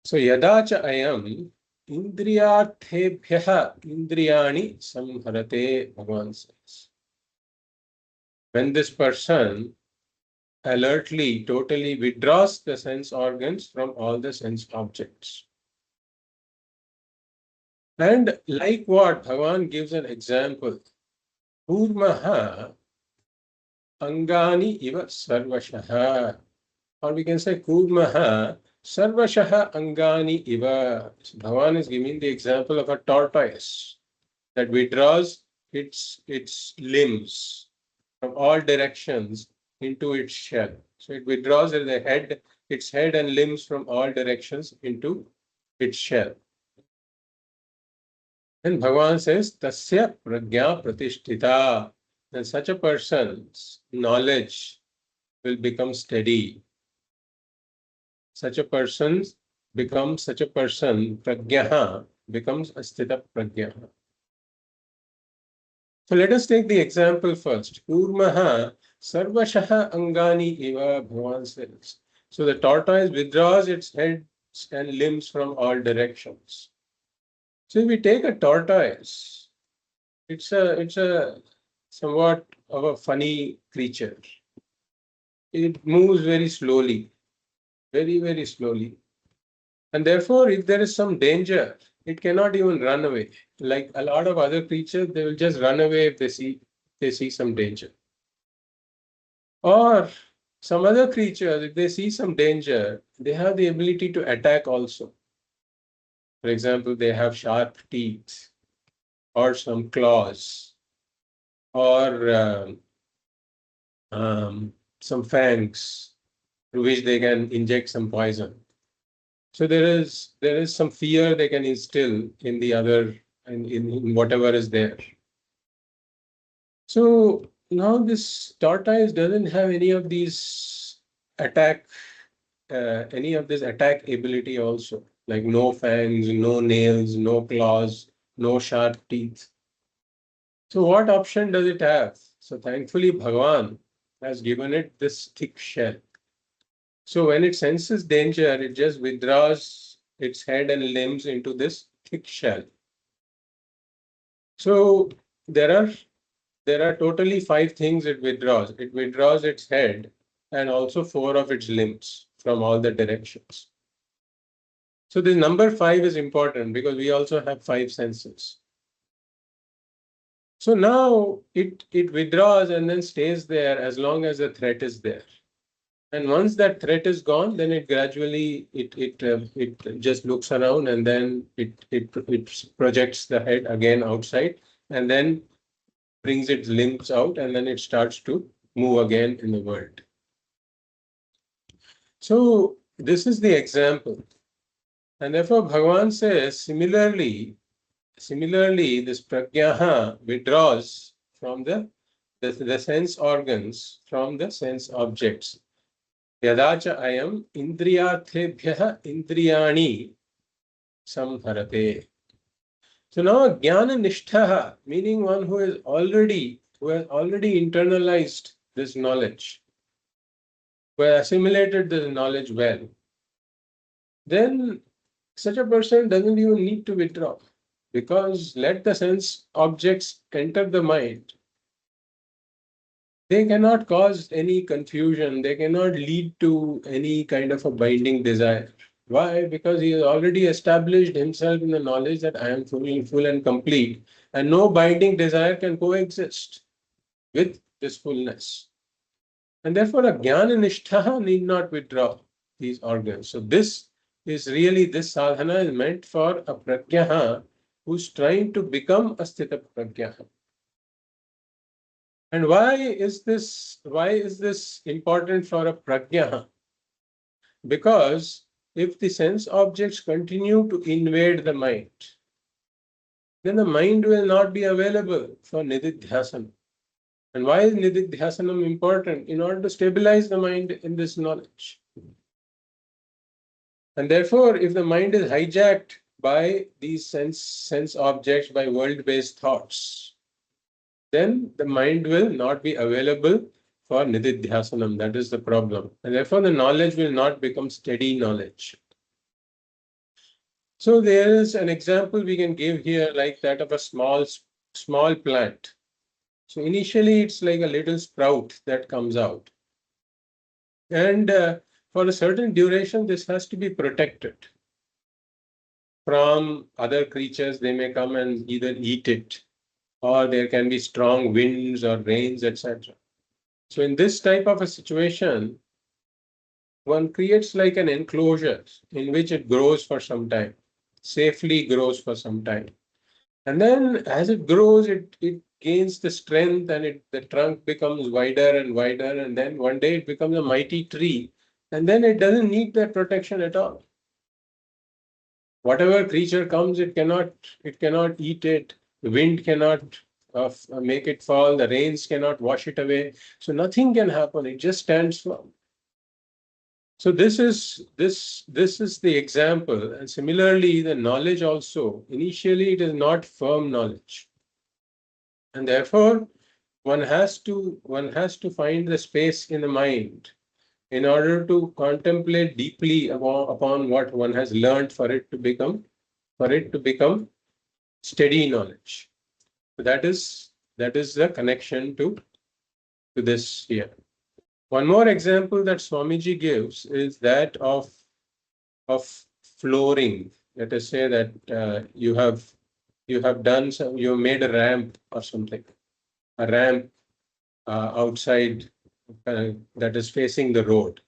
Speaker 1: So yadacha ayam indriyarthebhyaha indriyani samharate, Bhagavan says. When this person alertly, totally withdraws the sense organs from all the sense objects. And like what? Bhagavan gives an example. Kurmaha angani iva sarvashaha. Or we can say Kurmaha sarvashaha angani iva. So Bhagavan is giving the example of a tortoise that withdraws its limbs from all directions into its shell. So it withdraws its head and limbs from all directions into its shell. And Bhagavan says, Tasya prajna pratishtita. Then such a person's knowledge will become steady. Such a person, prajnaha, becomes asthita prajnaha. So let us take the example first. Kurmaha sarvashaha angani iva, Bhagavan says. So the tortoise withdraws its head and limbs from all directions. So if we take a tortoise, it's a somewhat of a funny creature. It moves very slowly, very, very slowly. And therefore, if there is some danger, it cannot even run away. Like a lot of other creatures, they will just run away if they see some danger. Or some other creatures, if they see some danger, they have the ability to attack also. For example, they have sharp teeth or some claws or some fangs through which they can inject some poison. So there is some fear they can instill in the other, in whatever is there. So now this tortoise doesn't have any of these attack ability also, like no fangs, no nails, no claws, no sharp teeth. So what option does it have? So thankfully Bhagavan has given it this thick shell. So when it senses danger, it just withdraws its head and limbs into this thick shell. So there are totally 5 things it withdraws. It withdraws its head and also 4 of its limbs from all the directions. So this number 5 is important because we also have 5 senses. So now it withdraws and then stays there as long as the threat is there. And once that threat is gone, then it gradually it just looks around and then it projects the head again outside and then brings its limbs out and then it starts to move again in the world. So this is the example. And therefore Bhagavan says similarly this prajnaha withdraws from the sense organs from the sense objects. Yadacha ayam indriyarthebhyaha indriyani samharate. So now jnana nishthaha, meaning one who has already internalized this knowledge, who has assimilated this knowledge well, then such a person doesn't even need to withdraw, because let the sense objects enter the mind. They cannot cause any confusion. They cannot lead to any kind of a binding desire. Why? Because he has already established himself in the knowledge that I am full and complete, and no binding desire can coexist with this fullness. And therefore, a jnana nishtha need not withdraw these organs. So this sadhana is meant for a prajna who's trying to become a sthita prajna. And why is this important for a prajna? Because if the sense objects continue to invade the mind, then the mind will not be available for Nididhyasanam. And why is Nididhyasanam important? In order to stabilize the mind in this knowledge. And therefore, if the mind is hijacked by these sense objects, by world-based thoughts, then the mind will not be available for Nididhyasanam. That is the problem. And therefore, the knowledge will not become steady knowledge. So there is an example we can give here, like that of a small plant. So initially, it's like a little sprout that comes out. And for a certain duration, this has to be protected from other creatures. They may come and either eat it, or there can be strong winds or rains, etc. So in this type of a situation, one creates like an enclosure in which it grows for some time, safely grows for some time. And then as it grows, it gains the strength, and the trunk becomes wider and wider, and then one day it becomes a mighty tree, and then it doesn't need that protection at all. Whatever creature comes, it cannot eat it. The wind cannot make it fall. The rains cannot wash it away. So nothing can happen. It just stands firm. So this is the example. And similarly, the knowledge also, initially it is not firm knowledge. And therefore, one has to find the space in the mind in order to contemplate deeply upon what one has learned for it to become steady knowledge. So that is the connection to this here. One more example that Swamiji gives is that of flooring. Let us say that you have made a ramp or something, a ramp outside that is facing the road.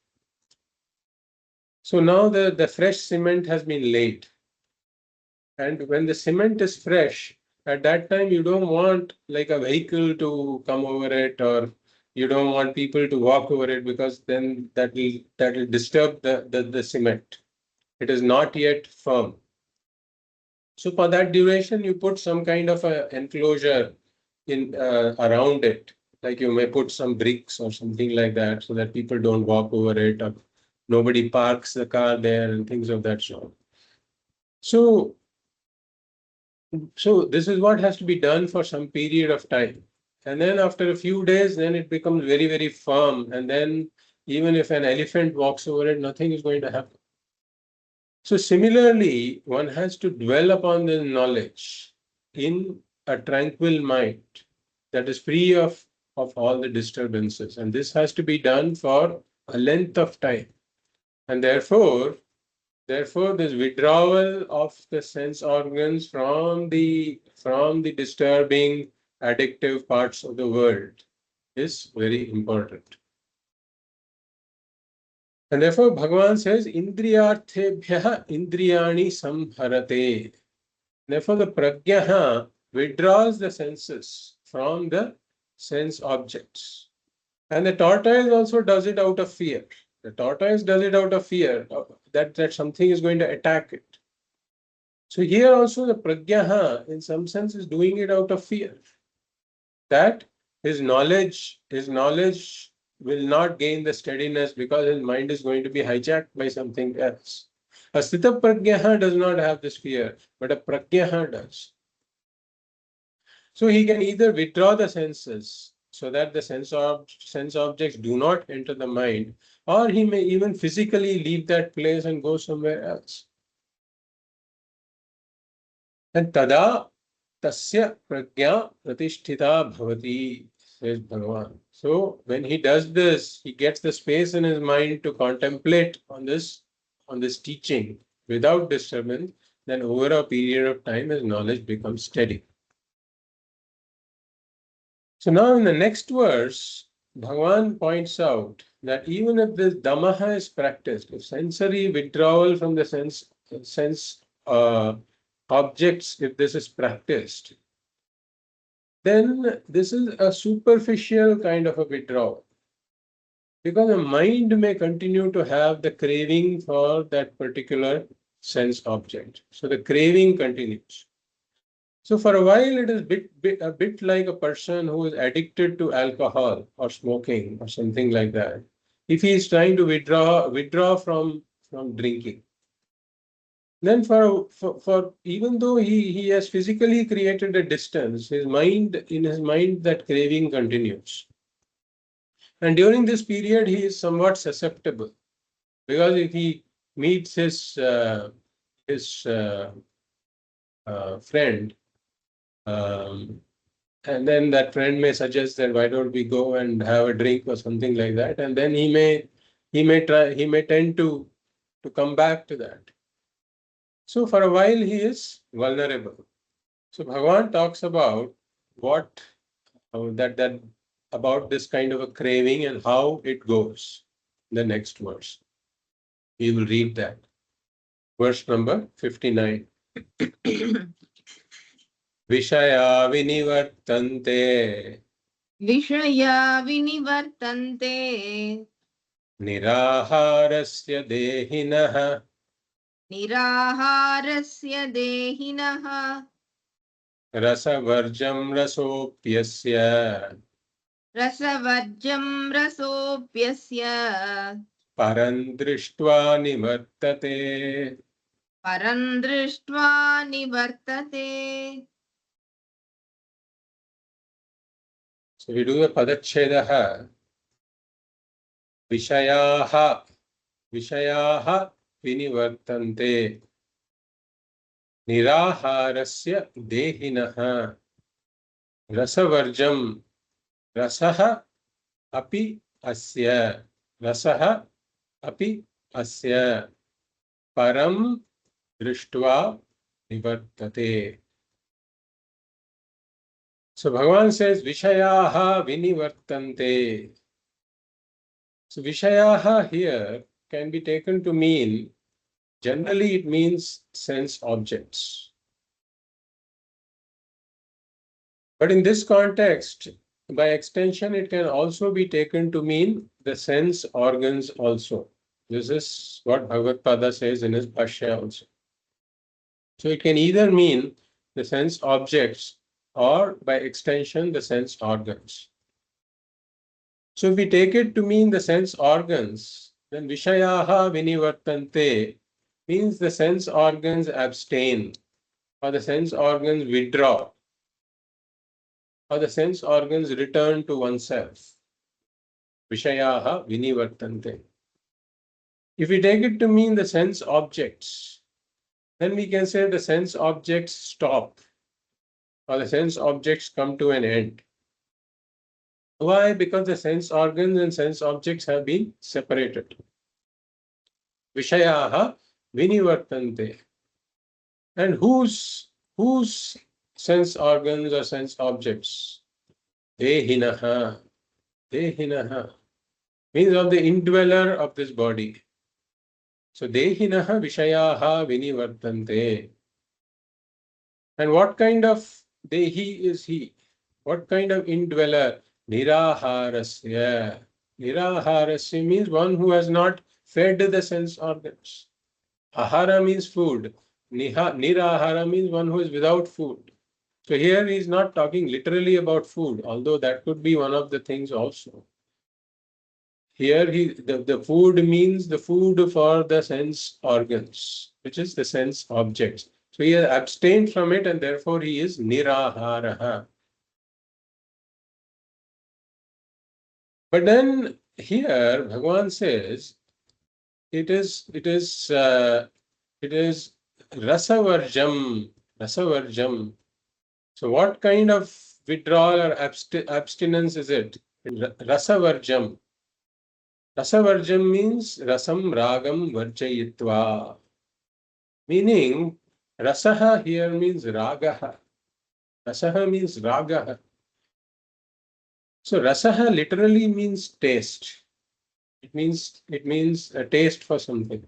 Speaker 1: So now the fresh cement has been laid. And when the cement is fresh, at that time you don't want like a vehicle to come over it, or you don't want people to walk over it, because then that will disturb the cement. It is not yet firm. So for that duration, you put some kind of a enclosure in around it. Like you may put some bricks or something like that, so that people don't walk over it, or nobody parks the car there, and things of that sort. So this is what has to be done for some period of time. And then after a few days, then it becomes very, very firm. And then even if an elephant walks over it, nothing is going to happen. So similarly, one has to dwell upon the knowledge in a tranquil mind that is free of all the disturbances. And this has to be done for a length of time. And therefore, this withdrawal of the sense organs from the disturbing, addictive parts of the world is very important. And therefore, Bhagavan says, Indriyarthebhyaha indriyani samharate. Therefore, the prajna withdraws the senses from the sense objects. And the tortoise also does it out of fear. The tortoise does it out of fear that something is going to attack it. So here also the prajna, in some sense, is doing it out of fear that his knowledge will not gain the steadiness, because his mind is going to be hijacked by something else. A sthita prajna does not have this fear, but a prajna does. So he can either withdraw the senses so that the sense objects do not enter the mind, or he may even physically leave that place and go somewhere else. And tada tasya prajna pratisthita bhavati, says Bhagavan. So when he does this, he gets the space in his mind to contemplate on this teaching without disturbance. Then over a period of time, his knowledge becomes steady. So now in the next verse, Bhagavan points out that even if this Damaḥ is practiced, if sensory withdrawal from the sense objects, if this is practiced, then this is a superficial kind of a withdrawal. Because the mind may continue to have the craving for that particular sense object. So the craving continues. So for a while, it is a bit like a person who is addicted to alcohol or smoking or something like that. If he is trying to withdraw from drinking, then for even though he has physically created a distance, in his mind that craving continues. And during this period, he is somewhat susceptible, because if he meets his friend, and then that friend may suggest that why don't we go and have a drink or something like that, and then he may tend to come back to that. So for a while he is vulnerable. So Bhagavan talks about about this kind of a craving and how it goes. The next verse. We will read that. Verse number 59. Vishaya vinivartante
Speaker 2: Vishaya vinivartante
Speaker 1: niraharasya dehinah
Speaker 2: niraharasya dehinah
Speaker 1: rasavarjam rasopyasya
Speaker 2: rasavarjam rasopyasya
Speaker 1: parandrishtva nivartate.
Speaker 2: parandrishtva nivartate.
Speaker 1: So we do the padachhedaha. Vishayaha vinivartante niraharasya dehinah rasavarjam rasaha api asya param drishtva nivartate. So Bhagavan says Vishayaha vinivartante. So Vishayaha here can be taken to mean, generally it means sense objects. But in this context, by extension, it can also be taken to mean the sense organs also. This is what Bhagavad Pada says in his Bhashya also. So it can either mean the sense objects or by extension the sense organs. So if we take it to mean the sense organs, then Vishayaha vinivartante means the sense organs abstain, or the sense organs withdraw, or the sense organs return to oneself. Vishayaha vinivartante. If we take it to mean the sense objects, then we can say the sense objects stop, or the sense objects come to an end. Why? Because the sense organs and sense objects have been separated. Vishayaha vinivartante. And whose sense organs or sense objects? Dehinaha. Dehinaha means of the indweller of this body. So Dehinaha Vishayaha vinivartante. And what kind of Dehi is he? What kind of indweller? Niraharasya. Niraharasya means one who has not fed the sense organs. Ahara means food. Nirahara means one who is without food. So here he is not talking literally about food, although that could be one of the things also. Here the food means the food for the sense organs, which is the sense objects. So he has abstained from it, and therefore he is niraharaha. But then here Bhagavan says it is rasavarjam. Rasavarjam. So what kind of withdrawal or abstinence is it? Rasavarjam. Rasavarjam means rasam ragam varjayitva. Meaning rasaha here means ragaha. Rasaha means ragaha. So rasaha literally means taste. It means a taste for something.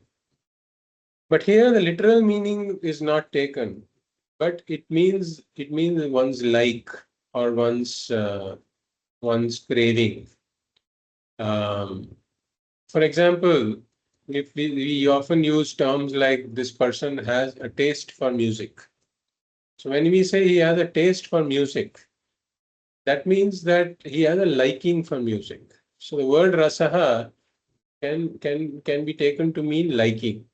Speaker 1: But here the literal meaning is not taken, but it means one's like or one's craving. For example, if we often use terms like this person has a taste for music. So when we say he has a taste for music, that means that he has a liking for music. So the word rasaha can be taken to mean liking.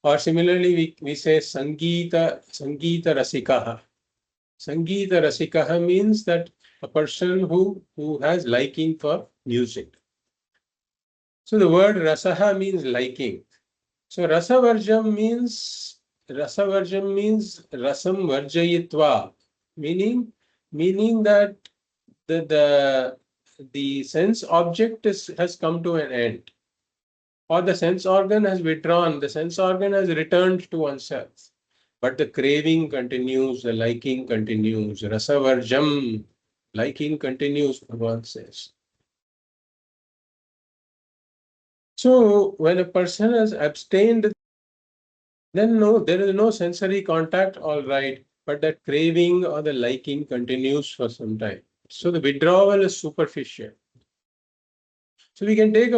Speaker 1: Or similarly, we say Sangita Rasikaha. Sangita Rasikaha means that a person who has liking for music. So the word rasaha means liking. So rasavarjam means rasam varjayitva, meaning that the sense object has come to an end, or the sense organ has withdrawn, the sense organ has returned to oneself. But the craving continues, the liking continues. Rasavarjam, liking continues, Bhagavan says. So when a person has abstained, then no, there is no sensory contact, all right, but that craving or the liking continues for some time. So the withdrawal is superficial. So we can take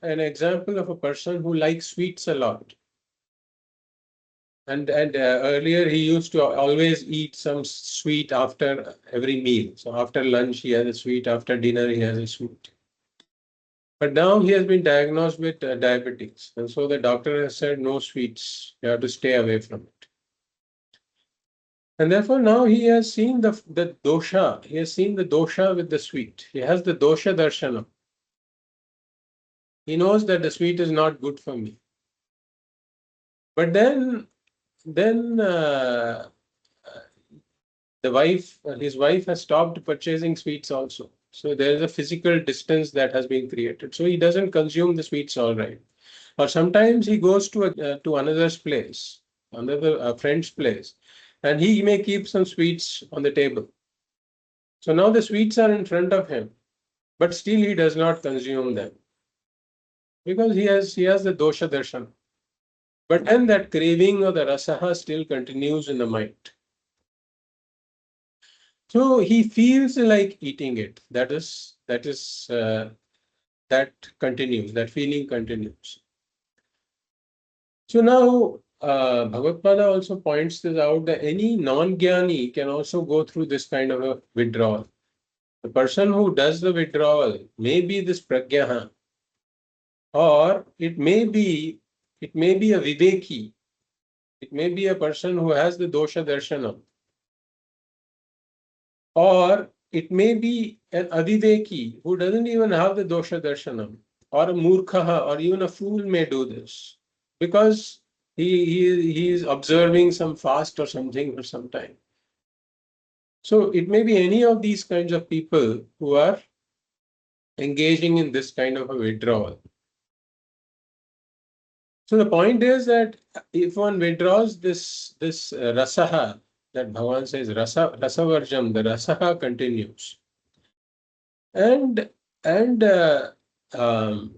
Speaker 1: an example of a person who likes sweets a lot. And earlier he used to always eat some sweet after every meal. So after lunch he has a sweet, after dinner he has a sweet. But now he has been diagnosed with diabetes, and so the doctor has said no sweets. You have to stay away from it. And therefore now he has seen the dosha. He has seen the dosha with the sweet. He has the dosha darshanam. He knows that the sweet is not good for me. But then his wife has stopped purchasing sweets also. So there is a physical distance that has been created. So he doesn't consume the sweets, all right. Or sometimes he goes to another's place, another friend's place, and he may keep some sweets on the table. So now the sweets are in front of him, but still he does not consume them because he has the dosha darshan. But then that craving or the rasaha still continues in the mind. So he feels like eating it. That continues. That feeling continues. So now Bhagavad also points this out that any non-jnani can also go through this kind of a withdrawal. The person who does the withdrawal may be this pragyaha, or it may be a viveki. It may be a person who has the dosha darshanam, or it may be an aviveki who doesn't even have the dosha darshanam, or a murkha, or even a fool may do this because he is observing some fast or something for some time. So it may be any of these kinds of people who are engaging in this kind of a withdrawal. So the point is that if one withdraws this rasaha, that Bhagavan says rasavarjam, the rasaha continues. And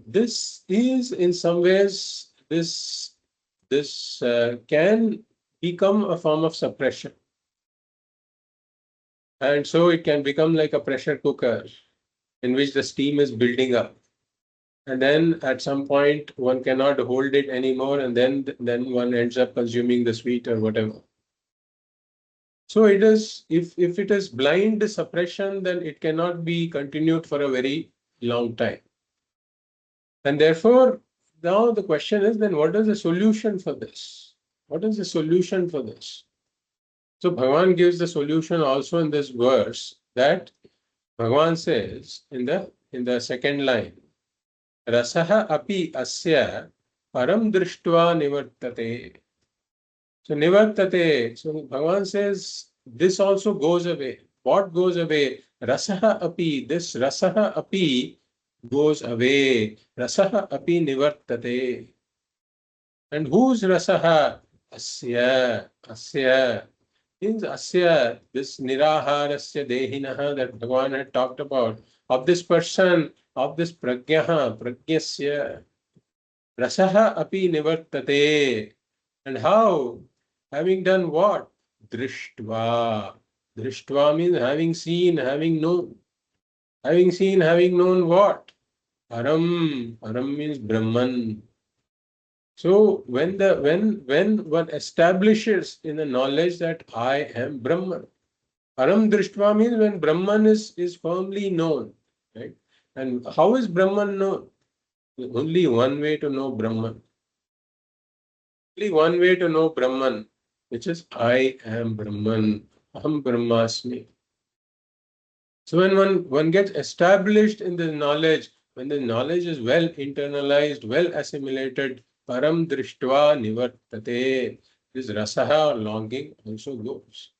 Speaker 1: this is in some ways this can become a form of suppression, and so it can become like a pressure cooker in which the steam is building up, and then at some point one cannot hold it anymore, and then one ends up consuming the sweet or whatever. So it is, if it is blind suppression, then it cannot be continued for a very long time. And therefore, now the question is, then what is the solution for this? What is the solution for this? So Bhagavan gives the solution also in this verse, that Bhagavan says in the second line, Rasaha api asya param drishtva nivartate. So nivartate. So Bhagavan says this also goes away. What goes away? Rasaha api. This rasaha api goes away. Rasaha api nivartate. And whose rasaha? Asya. Asya. Means asya, this niraharasya dehinaha that Bhagavan had talked about, of this person, of this pragyasya, rasaha api nivartate. And how? Having done what? Drishtva. Drishtva means having seen, having known. Having seen, having known what? Param. Param means Brahman. So when one establishes in the knowledge that I am Brahman, Param Drishtva means when Brahman is firmly known, right? And how is Brahman known? Only one way to know Brahman. Only one way to know Brahman, which is I am Brahman. Aham Brahmasmi. So when one gets established in the knowledge, when the knowledge is well internalized, well assimilated, param drishtva nivartate, this rasaha or longing also goes.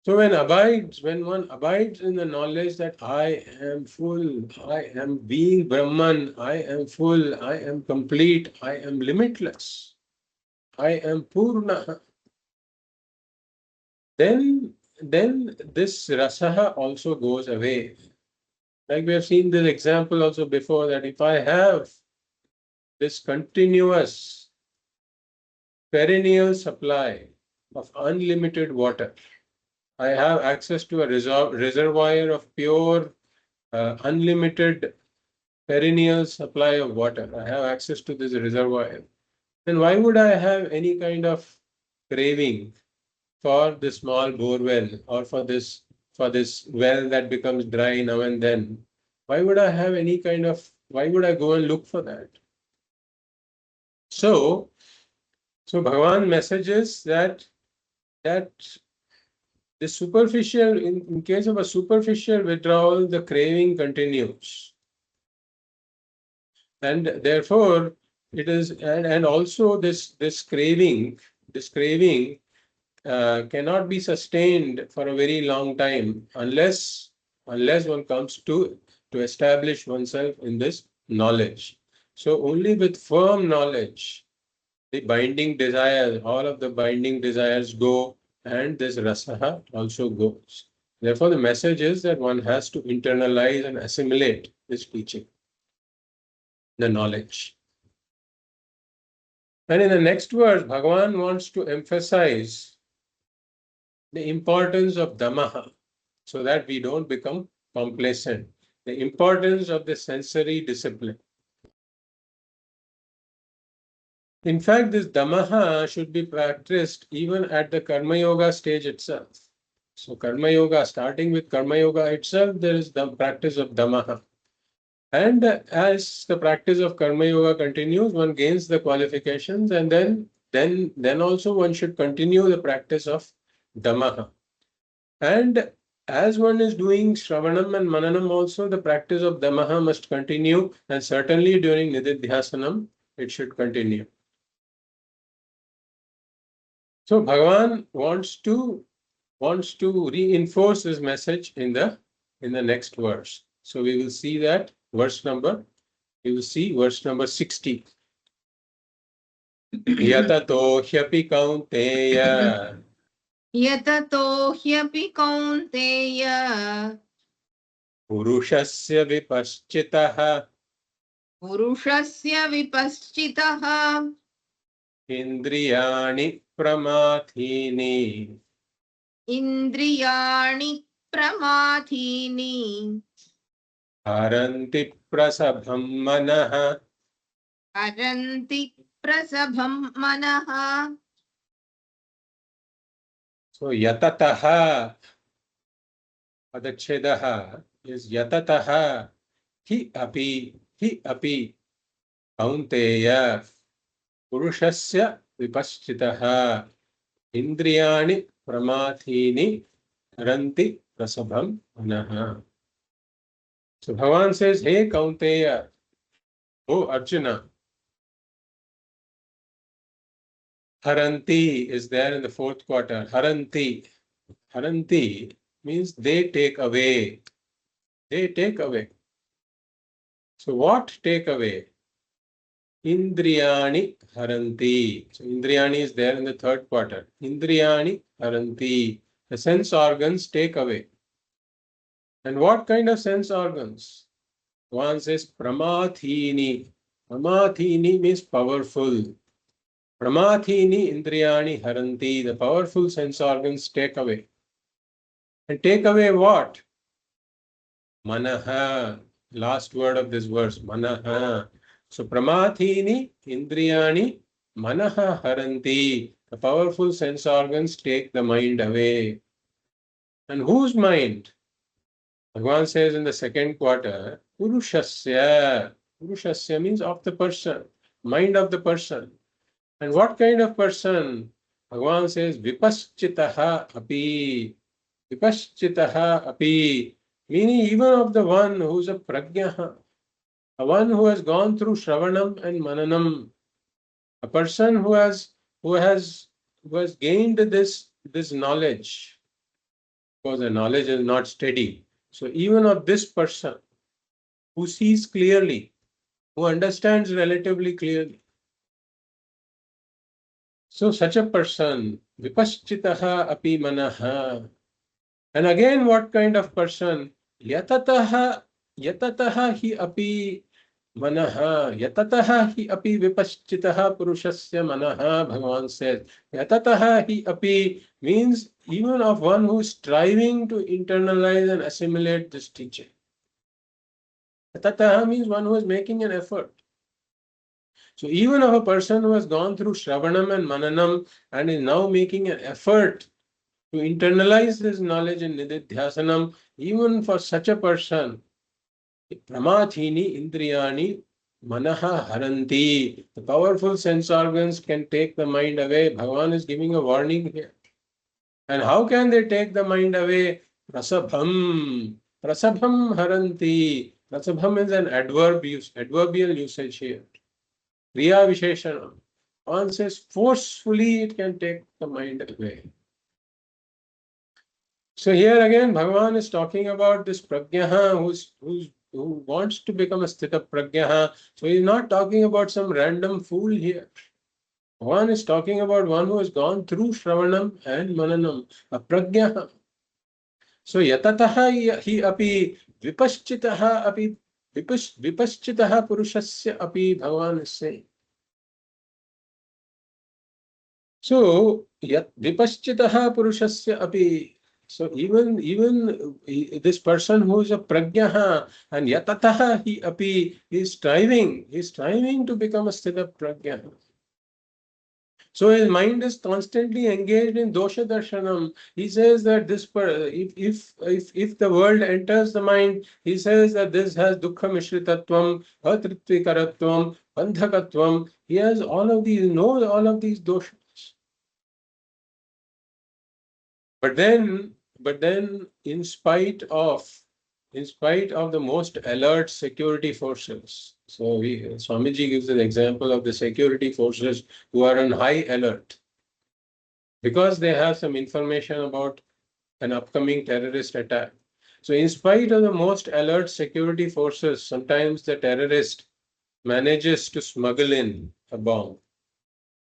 Speaker 1: So when one abides in the knowledge that I am full, I am being Brahman, I am full, I am complete, I am limitless, I am Purna, then this rasaha also goes away. Like we have seen this example also before, that if I have this continuous perennial supply of unlimited water, I have access to a reservoir of pure unlimited perennial supply of water. I have access to this reservoir. Then why would I have any kind of craving for the small bore well, or for this well that becomes dry now and then? Why would I have any kind of, why would I go and look for that? So Bhagavan messages that the superficial, in case of a superficial withdrawal, the craving continues. And therefore it is, and also this craving cannot be sustained for a very long time unless one comes to establish oneself in this knowledge. So only with firm knowledge the binding desires, all of the binding desires go, and this rasaha also goes. Therefore, the message is that one has to internalize and assimilate this teaching, the knowledge. And in the next verse, Bhagavan wants to emphasize the importance of Damaḥ, so that we don't become complacent. The importance of the sensory discipline. In fact, this Damaḥ should be practiced even at the Karma Yoga stage itself. So Karma Yoga, starting with Karma Yoga itself, there is the practice of Damaḥ. And as the practice of Karma Yoga continues, one gains the qualifications, and then also one should continue the practice of Damaḥ. And as one is doing Shravanam and Mananam also, the practice of Damaḥ must continue, and certainly during Nididhyasanam, it should continue. So Bhagavan wants to reinforce this message in the next verse. So we will see that verse number 60. Yatato hyapi kaunteya
Speaker 2: Yatato hyapi kaunteya
Speaker 1: purushasya vipaschitaha
Speaker 2: purushasya vipaschitaha
Speaker 1: indriyani pramathini
Speaker 2: indriyani pramathini
Speaker 1: haranti prasabham manah.
Speaker 2: haranti prasabham manaha.
Speaker 1: So yatataha padachedaha is yatataha hi api kaunteya purushasya vipaschitaha indriyani pramathini haranti prasabham manah. So Bhagavan says, hey Kaunteya, oh Arjuna, haranti is there in the fourth quarter. Haranti means they take away. They take away. So what take away? Indriyani haranti. So Indriyani is there in the third quarter. Indriyani haranti. The sense organs take away. And what kind of sense organs? One says pramathini. Pramathini means powerful. Pramathini indriyani haranti. The powerful sense organs take away. And take away what? Manaha. Last word of this verse. Manaha. So pramathini indriyani manaha haranti. The powerful sense organs take the mind away. And whose mind? Bhagavan says in the second quarter, Purushasya. Purushasya means of the person, mind of the person. And what kind of person? Bhagavan says, Vipaschitaha api. Vipaschitaha api. Meaning even of the one who is a prajnaha, a one who has gone through Shravanam and Mananam, a person who has gained this knowledge, because the knowledge is not steady. So even of this person who sees clearly, who understands relatively clearly. So such a person, vipaschitaha api manaha. And again, what kind of person? Yatataha hi api manaha. Yatataha hi api vipaschitaha purushasya manaha, Bhagavan says. Yatataha hi api means even of one who is striving to internalize and assimilate this teaching. Yatataha means one who is making an effort. So even of a person who has gone through Shravanam and Mananam and is now making an effort to internalize this knowledge in Nididhyasanam, even for such a person, Pramathini Indriyani Manaha Haranti. The powerful sense organs can take the mind away. Bhagavan is giving a warning here. And how can they take the mind away? Prasabham. Prasabham Haranti. Prasabham is an adverbial usage here. Kriya Visheshana. One says forcefully it can take the mind away. So here again, Bhagavan is talking about this prajnaha who wants to become a sthita prajnaha. So he's not talking about some random fool here. Bhagavan is talking about one who has gone through Shravanam and Mananam, a prajnaha. So yatataha hi api vipaschitaha api vipaschitaha purushasya api, Bhagavan is saying. So vipaschitaha purushasya api. So even this person who is a prajnaha and yatataha hi api is striving to become a sthita prajnaha. So his mind is constantly engaged in dosha darshanam. He says that this if the world enters the mind, he says that this has dukkha mishritatvam, atrittvikaratvam, bandhakatvam. He has all of these, knows all of these doshas. But then in spite of the most alert security forces, so Swamiji gives an example of the security forces who are on high alert because they have some information about an upcoming terrorist attack. So in spite of the most alert security forces, sometimes the terrorist manages to smuggle in a bomb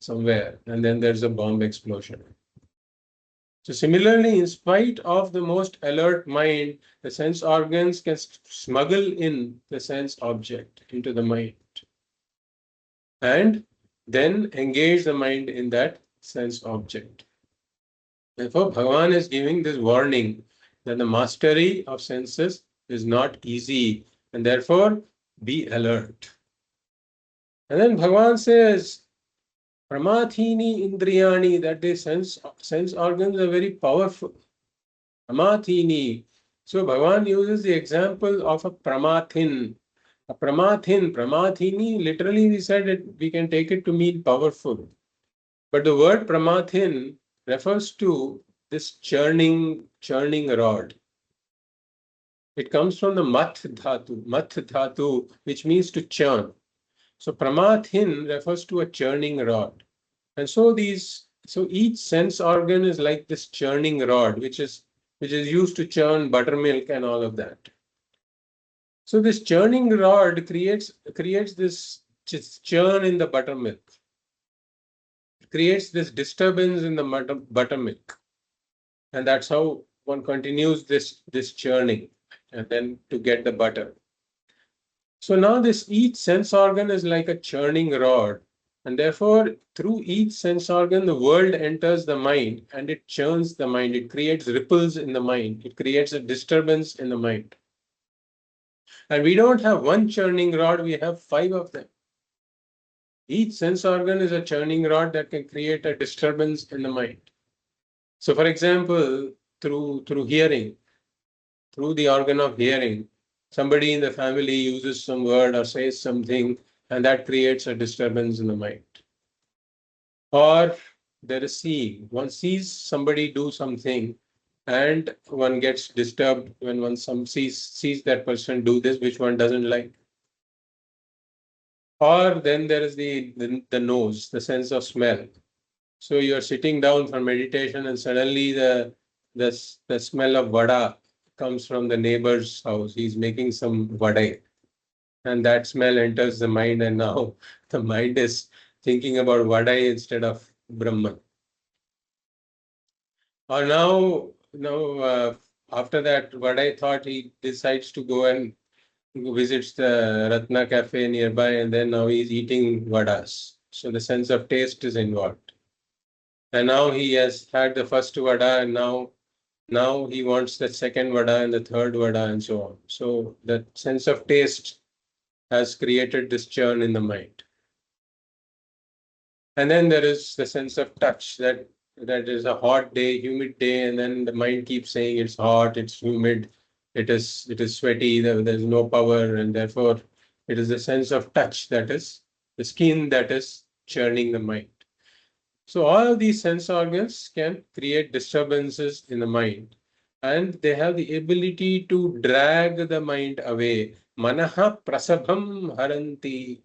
Speaker 1: somewhere, and then there's a bomb explosion. So similarly, in spite of the most alert mind, the sense organs can smuggle in the sense object into the mind and then engage the mind in that sense object. Therefore, Bhagavan is giving this warning that the mastery of senses is not easy and therefore be alert. And then Bhagavan says, Pramathini Indriyani, that the sense organs are very powerful. Pramathini. So Bhagavan uses the example of a pramathin. A pramathin, pramathini, literally we said we can take it to mean powerful. But the word pramathin refers to this churning rod. It comes from the mat dhatu, which means to churn. So pramathin refers to a churning rod. And so each sense organ is like this churning rod, which is used to churn buttermilk and all of that. So this churning rod creates this churn in the buttermilk. It creates this disturbance in the buttermilk. And that's how one continues this churning and then to get the butter. So now each sense organ is like a churning rod. And therefore, through each sense organ, the world enters the mind and it churns the mind. It creates ripples in the mind. It creates a disturbance in the mind. And we don't have one churning rod, we have 5 of them. Each sense organ is a churning rod that can create a disturbance in the mind. So for example, through hearing, through the organ of hearing, somebody in the family uses some word or says something, and that creates a disturbance in the mind. Or there is seeing. One sees somebody do something, and one gets disturbed when one sees that person do this, which one doesn't like. Or then there is the nose, the sense of smell. So you're sitting down for meditation, and suddenly the smell of vada comes from the neighbor's house. He's making some vada, and that smell enters the mind, and now the mind is thinking about vada instead of Brahman. Or now after that vada thought, he decides to go and visits the Ratna Cafe nearby, and then now he's eating vadas. So the sense of taste is involved. And now he has had the first vada, and now he wants the second vada and the third vada and so on. So the sense of taste has created this churn in the mind. And then there is the sense of touch, that is a hot day, humid day, and then the mind keeps saying it's hot, it's humid, it is sweaty, there's no power, and therefore it is the sense of touch, that is the skin, that is churning the mind. So all of these sense organs can create disturbances in the mind, and they have the ability to drag the mind away. Manaha prasabham haranti.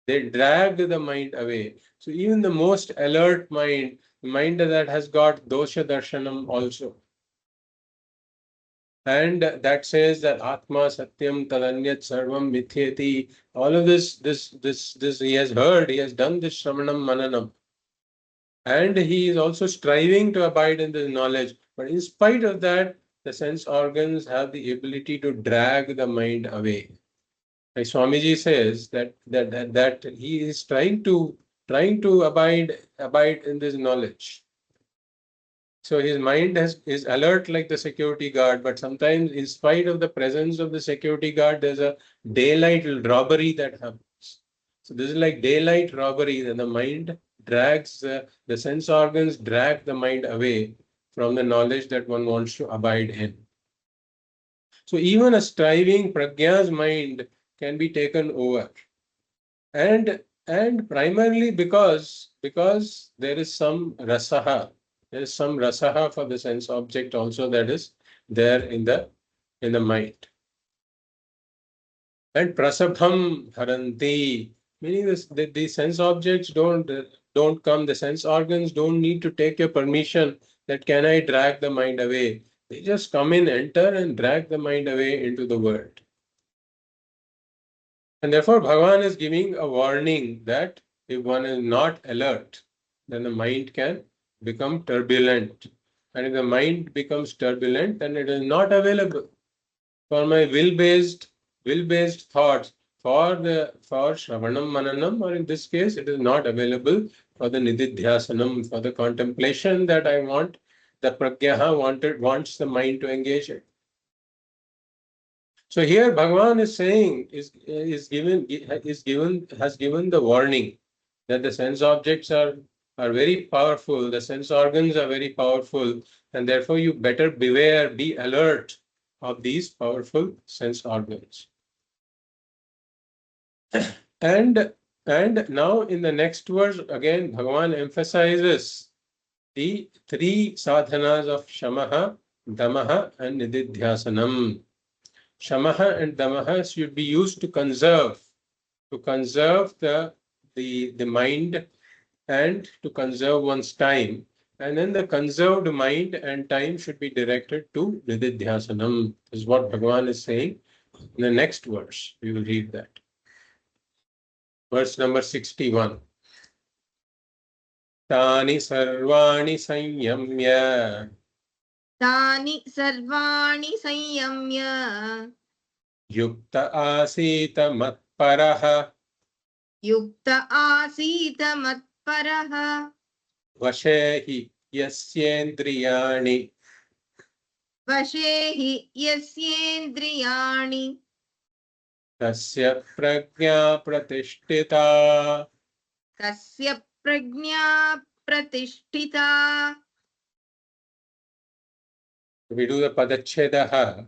Speaker 1: They drag the mind away. So even the most alert mind, the mind that has got dosha darshanam also, and that says that Atma Satyam Tadanyat Sarvam Mithyeti. All of this he has heard, he has done this Shramanam Mananam. And he is also striving to abide in this knowledge. But in spite of that, the sense organs have the ability to drag the mind away. Like Swamiji says that he is trying to abide in this knowledge. So his mind is alert like the security guard, but sometimes in spite of the presence of the security guard, there's a daylight robbery that happens. So this is like daylight robbery, that the mind drags, the sense organs drag the mind away from the knowledge that one wants to abide in. So even a striving prajna's mind can be taken over. And primarily because there is some rasaha. There is some rasaha for the sense object also that is there in the mind. And prasabham haranti, meaning the sense objects don't come, the sense organs don't need to take your permission that can I drag the mind away. They just come in, enter, and drag the mind away into the world. And therefore Bhagavan is giving a warning that if one is not alert, then the mind can become turbulent. And if the mind becomes turbulent, then it is not available for my will-based thoughts, for Shravanam Mananam, or in this case, it is not available for the Nididhyasanam, for the contemplation that I want, the Pragyaha wants the mind to engage in. So here Bhagavan is saying, has given the warning that the sense objects are very powerful, the sense organs are very powerful, and therefore you better beware, be alert of these powerful sense organs. And now in the next verse, again, Bhagavan emphasizes the 3 sadhanas of Śamaḥ, Damaḥ, and Nididhyasanam. Śamaḥ and Damaḥ should be used to conserve the mind and to conserve one's time. And then the conserved mind and time should be directed to Nididhyasanam, is what Bhagavan is saying. In the next verse, we will read that. Verse number 61. Tani sarvani sanyamya
Speaker 2: तानि सर्वाणि संयम्य
Speaker 1: yukta asita matparaha
Speaker 2: युक्त आसीत मत्परः
Speaker 1: vashehi yasyendriyani
Speaker 2: वशे हि यस्येन्द्रियाणि
Speaker 1: tasya prajna pratishtita.
Speaker 2: तस्य प्रज्ञा प्रतिष्ठिता.
Speaker 1: We do the padachhedaha.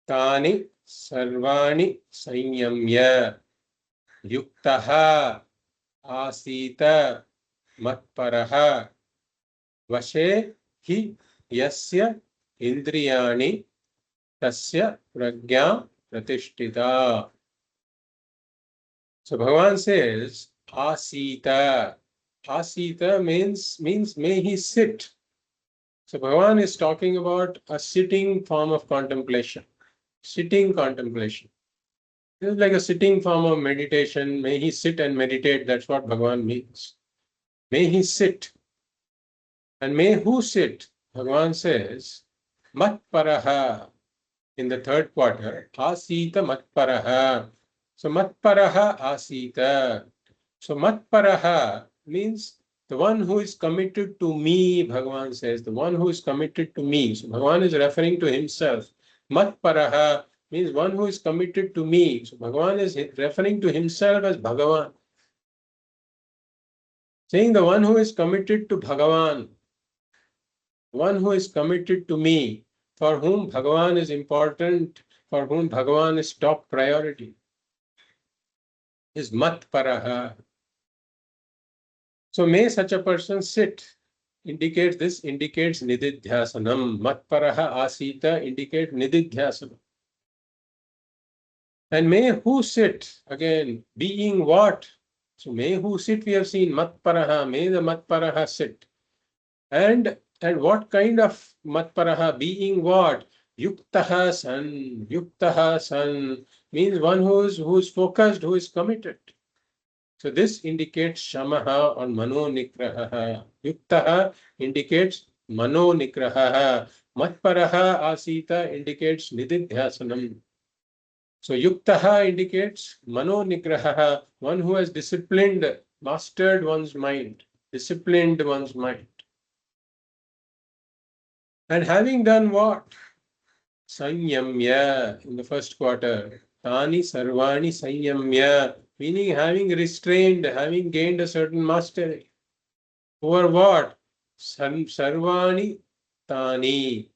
Speaker 1: Tani sarvani sanyamya yuktaha asita matparaha vashe hi yasya indriyani tasya prajna pratishtita. So Bhagavan says asita. Asita means may he sit. So Bhagavan is talking about a sitting form of contemplation. Sitting contemplation. This is like a sitting form of meditation. May he sit and meditate. That's what Bhagavan means. May he sit. And may who sit? Bhagavan says, Matparaha. In the third quarter, Asita Matparaha. So Matparaha Asita. So Matparaha means the one who is committed to me, Bhagavan says, the one who is committed to me. So Bhagavan is referring to himself. Matparaha means one who is committed to me. So Bhagavan is referring to himself as Bhagavan. Saying the one who is committed to Bhagavan, one who is committed to me, for whom Bhagavan is important, for whom Bhagavan is top priority, is Matparaha. So may such a person sit. This indicates Nididhyasanam. Matparaha asita indicate Nididhyasanam. And may who sit, again, being what? So may who sit, we have seen Matparaha, may the Matparaha sit. And what kind of Matparaha, being what? Yuktaha san. Yuktaha san means one who is focused, who is committed. So this indicates Śamaḥ or Mano Nigraha. Yuktaha indicates Mano Nigraha. Matparaha asita indicates Nididhyasanam. So Yuktaha indicates Mano Nigraha, one who has disciplined, mastered one's mind, disciplined one's mind. And having done what? Sanyamya in the first quarter. Tani sarvani sanyamya, meaning having restrained, having gained a certain mastery. Over what? Sarvani tani.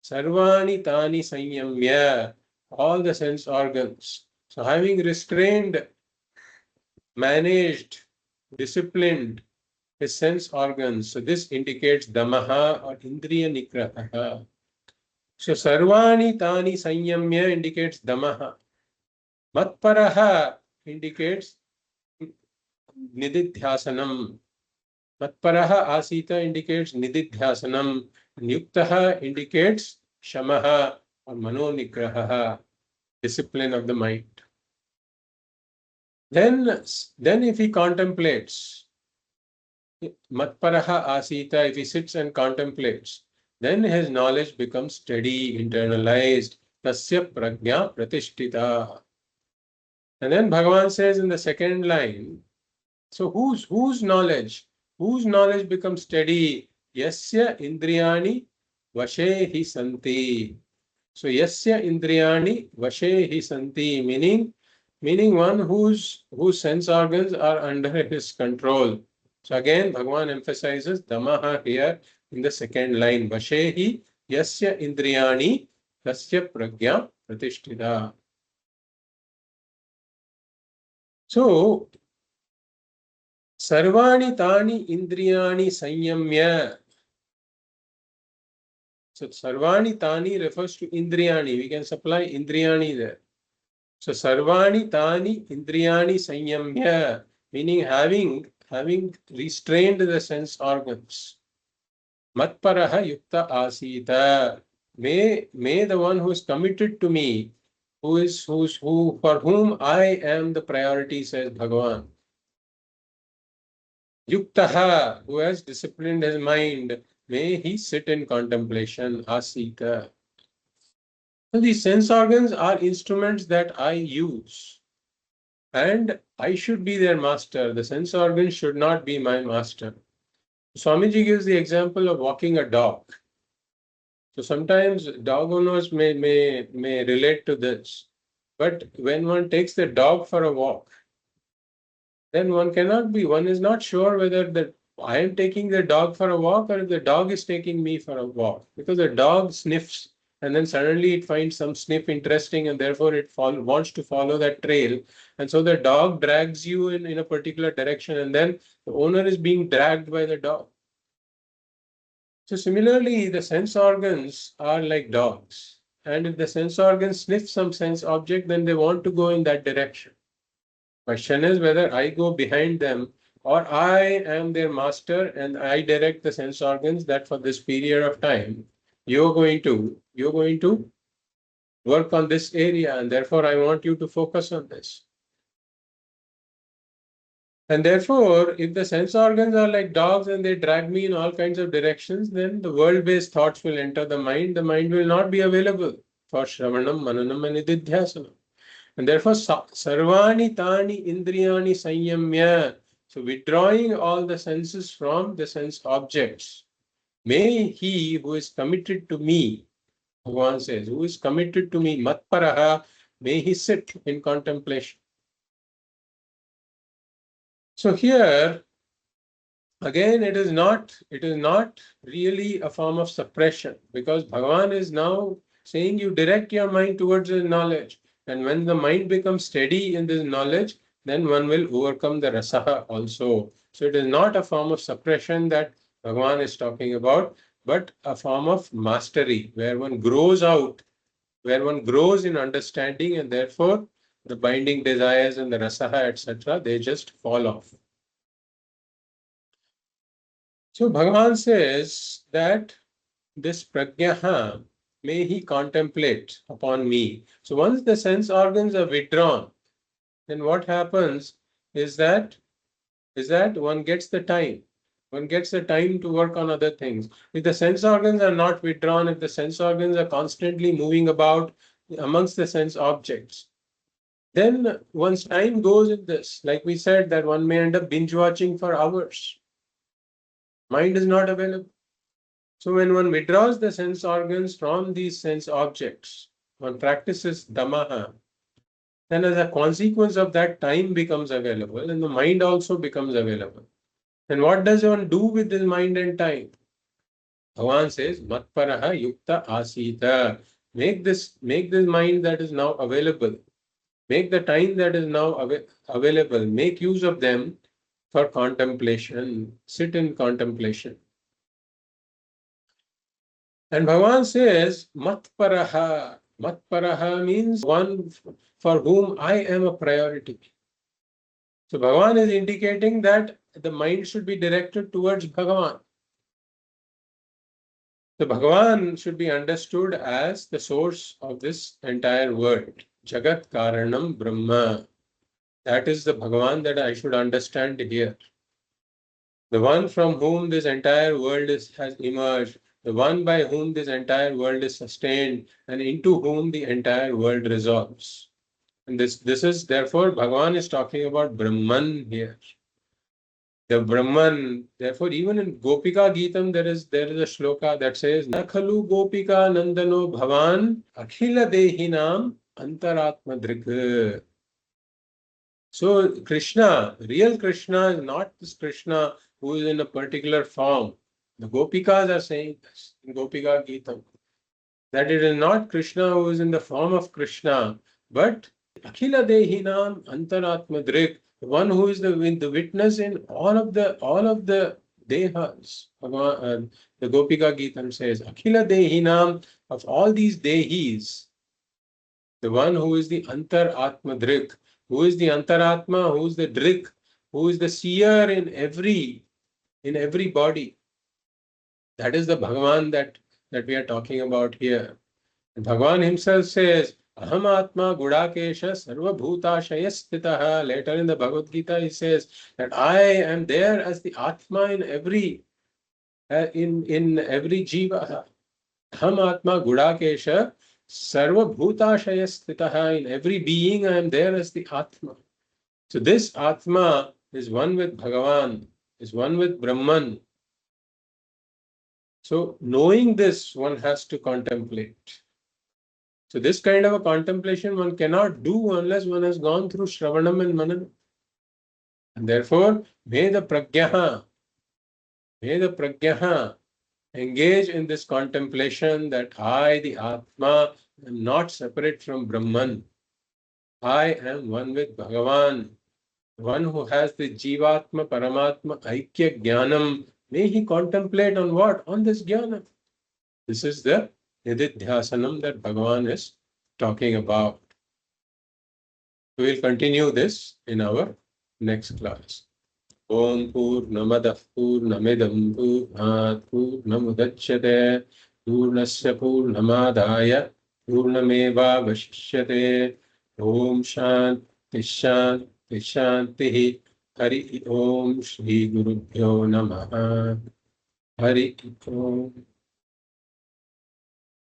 Speaker 1: Sarvani tani sanyamya, all the sense organs. So having restrained, managed, disciplined his sense organs. So this indicates Damaḥ or Indriya Nigraha. So Sarvani Tani Sanyamya indicates Damaḥ. Matparaha indicates Nididhyasanam. Matparaha Asita indicates Nididhyasanam. Yuktaha indicates Śamaḥ or Mano Nigraha, discipline of the mind. Then if he contemplates, Matparaha Asita, if he sits and contemplates, then his knowledge becomes steady, internalized. Tasya prajna pratishtita. And then Bhagavan says in the second line, so whose knowledge? Whose knowledge becomes steady? Yasya indriyani vashehi santi. So yasya indriyani vashehi santi, meaning one whose sense organs are under his control. So again, Bhagavan emphasizes Damaḥ here in the second line. Vashehi yasya indriyani tasya prajna pratishtita. So, sarvani tani indriyani sanyamya. So sarvani tani refers to indriyani. We can supply indriyani there. So sarvani tani indriyani sanyamya, meaning having restrained the sense organs. Matparaha yukta asita. May the one who is committed to me, for whom I am the priority, says Bhagavan. Yuktaha, who has disciplined his mind, may he sit in contemplation, asita. So these sense organs are instruments that I use, and I should be their master. The sense organs should not be my master. Swamiji gives the example of walking a dog. So sometimes dog owners may relate to this. But when one takes the dog for a walk, then one is not sure whether I am taking the dog for a walk or if the dog is taking me for a walk. Because the dog sniffs and then suddenly it finds some sniff interesting and therefore it wants to follow that trail. And so the dog drags you in a particular direction and then the owner is being dragged by the dog. So similarly, the sense organs are like dogs. And if the sense organs sniff some sense object, then they want to go in that direction. Question is whether I go behind them or I am their master and I direct the sense organs that for this period of time, you're going to work on this area and therefore I want you to focus on this. And therefore, if the sense organs are like dogs and they drag me in all kinds of directions, then the world-based thoughts will enter the mind. The mind will not be available for Shravanam, Mananam, and Nididhyasanam. And therefore, Sarvani Tani Indriyani Sanyamya. So, withdrawing all the senses from the sense objects. May he who is committed to me, Bhagavan says, who is committed to me, Matparaha, may he sit in contemplation. So here, again, it is not really a form of suppression because Bhagavan is now saying you direct your mind towards his knowledge. And when the mind becomes steady in this knowledge, then one will overcome the rasaha also. So it is not a form of suppression that Bhagavan is talking about, but a form of mastery where one grows out, where one grows in understanding and therefore the binding desires and the rasaha, etc., they just fall off. So Bhagavan says that this prajnaha, may he contemplate upon me. So once the sense organs are withdrawn, then what happens is that one gets the time. One gets the time to work on other things. If the sense organs are not withdrawn, if the sense organs are constantly moving about amongst the sense objects, then one's time goes in this. Like we said, that one may end up binge watching for hours. Mind is not available. So when one withdraws the sense organs from these sense objects, one practices Damaḥ, then as a consequence of that, time becomes available and the mind also becomes available. And what does one do with this mind and time? Bhagavan says, Matparaha yukta asita. Make this mind that is now available. Make the time that is now available. Make use of them for contemplation. Sit in contemplation. And Bhagavan says, Matparaha. Matparaha means one for whom I am a priority. So Bhagavan is indicating that the mind should be directed towards Bhagavan. So Bhagavan should be understood as the source of this entire world. Jagat Karanam Brahma. That is the Bhagavan that I should understand here. The one from whom this entire world has emerged, the one by whom this entire world is sustained, and into whom the entire world resolves. And this is therefore Bhagavan is talking about Brahman here. The Brahman, therefore, even in Gopika Gitam, there is a shloka that says, Nakhalu Gopika Nandano Bhavan Akhila Dehinam Antaratma Drik. So Krishna, real Krishna is not this Krishna who is in a particular form. The Gopikas are saying this in Gopika Gitam, that it is not Krishna who is in the form of Krishna, but Akhila Dehinam Antaratma Drik, the one who is the witness in all of the dehas. The Gopika Gitam says, Akhila Dehinam, of all these dehis, the one who is the Antaratma Drik. Who is the Antaratma? Who is the Drik? Who is the seer in every body? That is the Bhagavan that we are talking about here. And Bhagavan himself says, Aham Atma Gudakesha Sarvabhutashaya Sthitah. Later in the Bhagavad Gita, he says that I am there as the Atma in every jiva. Aham Atma Gudakesha Sarvabhutashaya Sthitah. In every being, I am there as the Atma. So this Atma is one with Bhagavan, is one with Brahman. So knowing this, one has to contemplate. So this kind of a contemplation one cannot do unless one has gone through Shravanam and Mananam. And therefore, may the Pragyaha engage in this contemplation that I, the Atma, am not separate from Brahman. I am one with Bhagavan, one who has the Jivatma Paramatma Aikya Jnanam. May he contemplate on what? On this Jnana. This is the Nididhyasanam that Bhagavan is talking about. We will continue this in our next class. Om Purnamadah Purnamidam Purnat Purnamudachyate Purnasya Purnamadaya Purnameva Vashishyate. Om Shanti Shanti Shanti. Hari Om Shri Gurubhyo Namaha. Hari Om.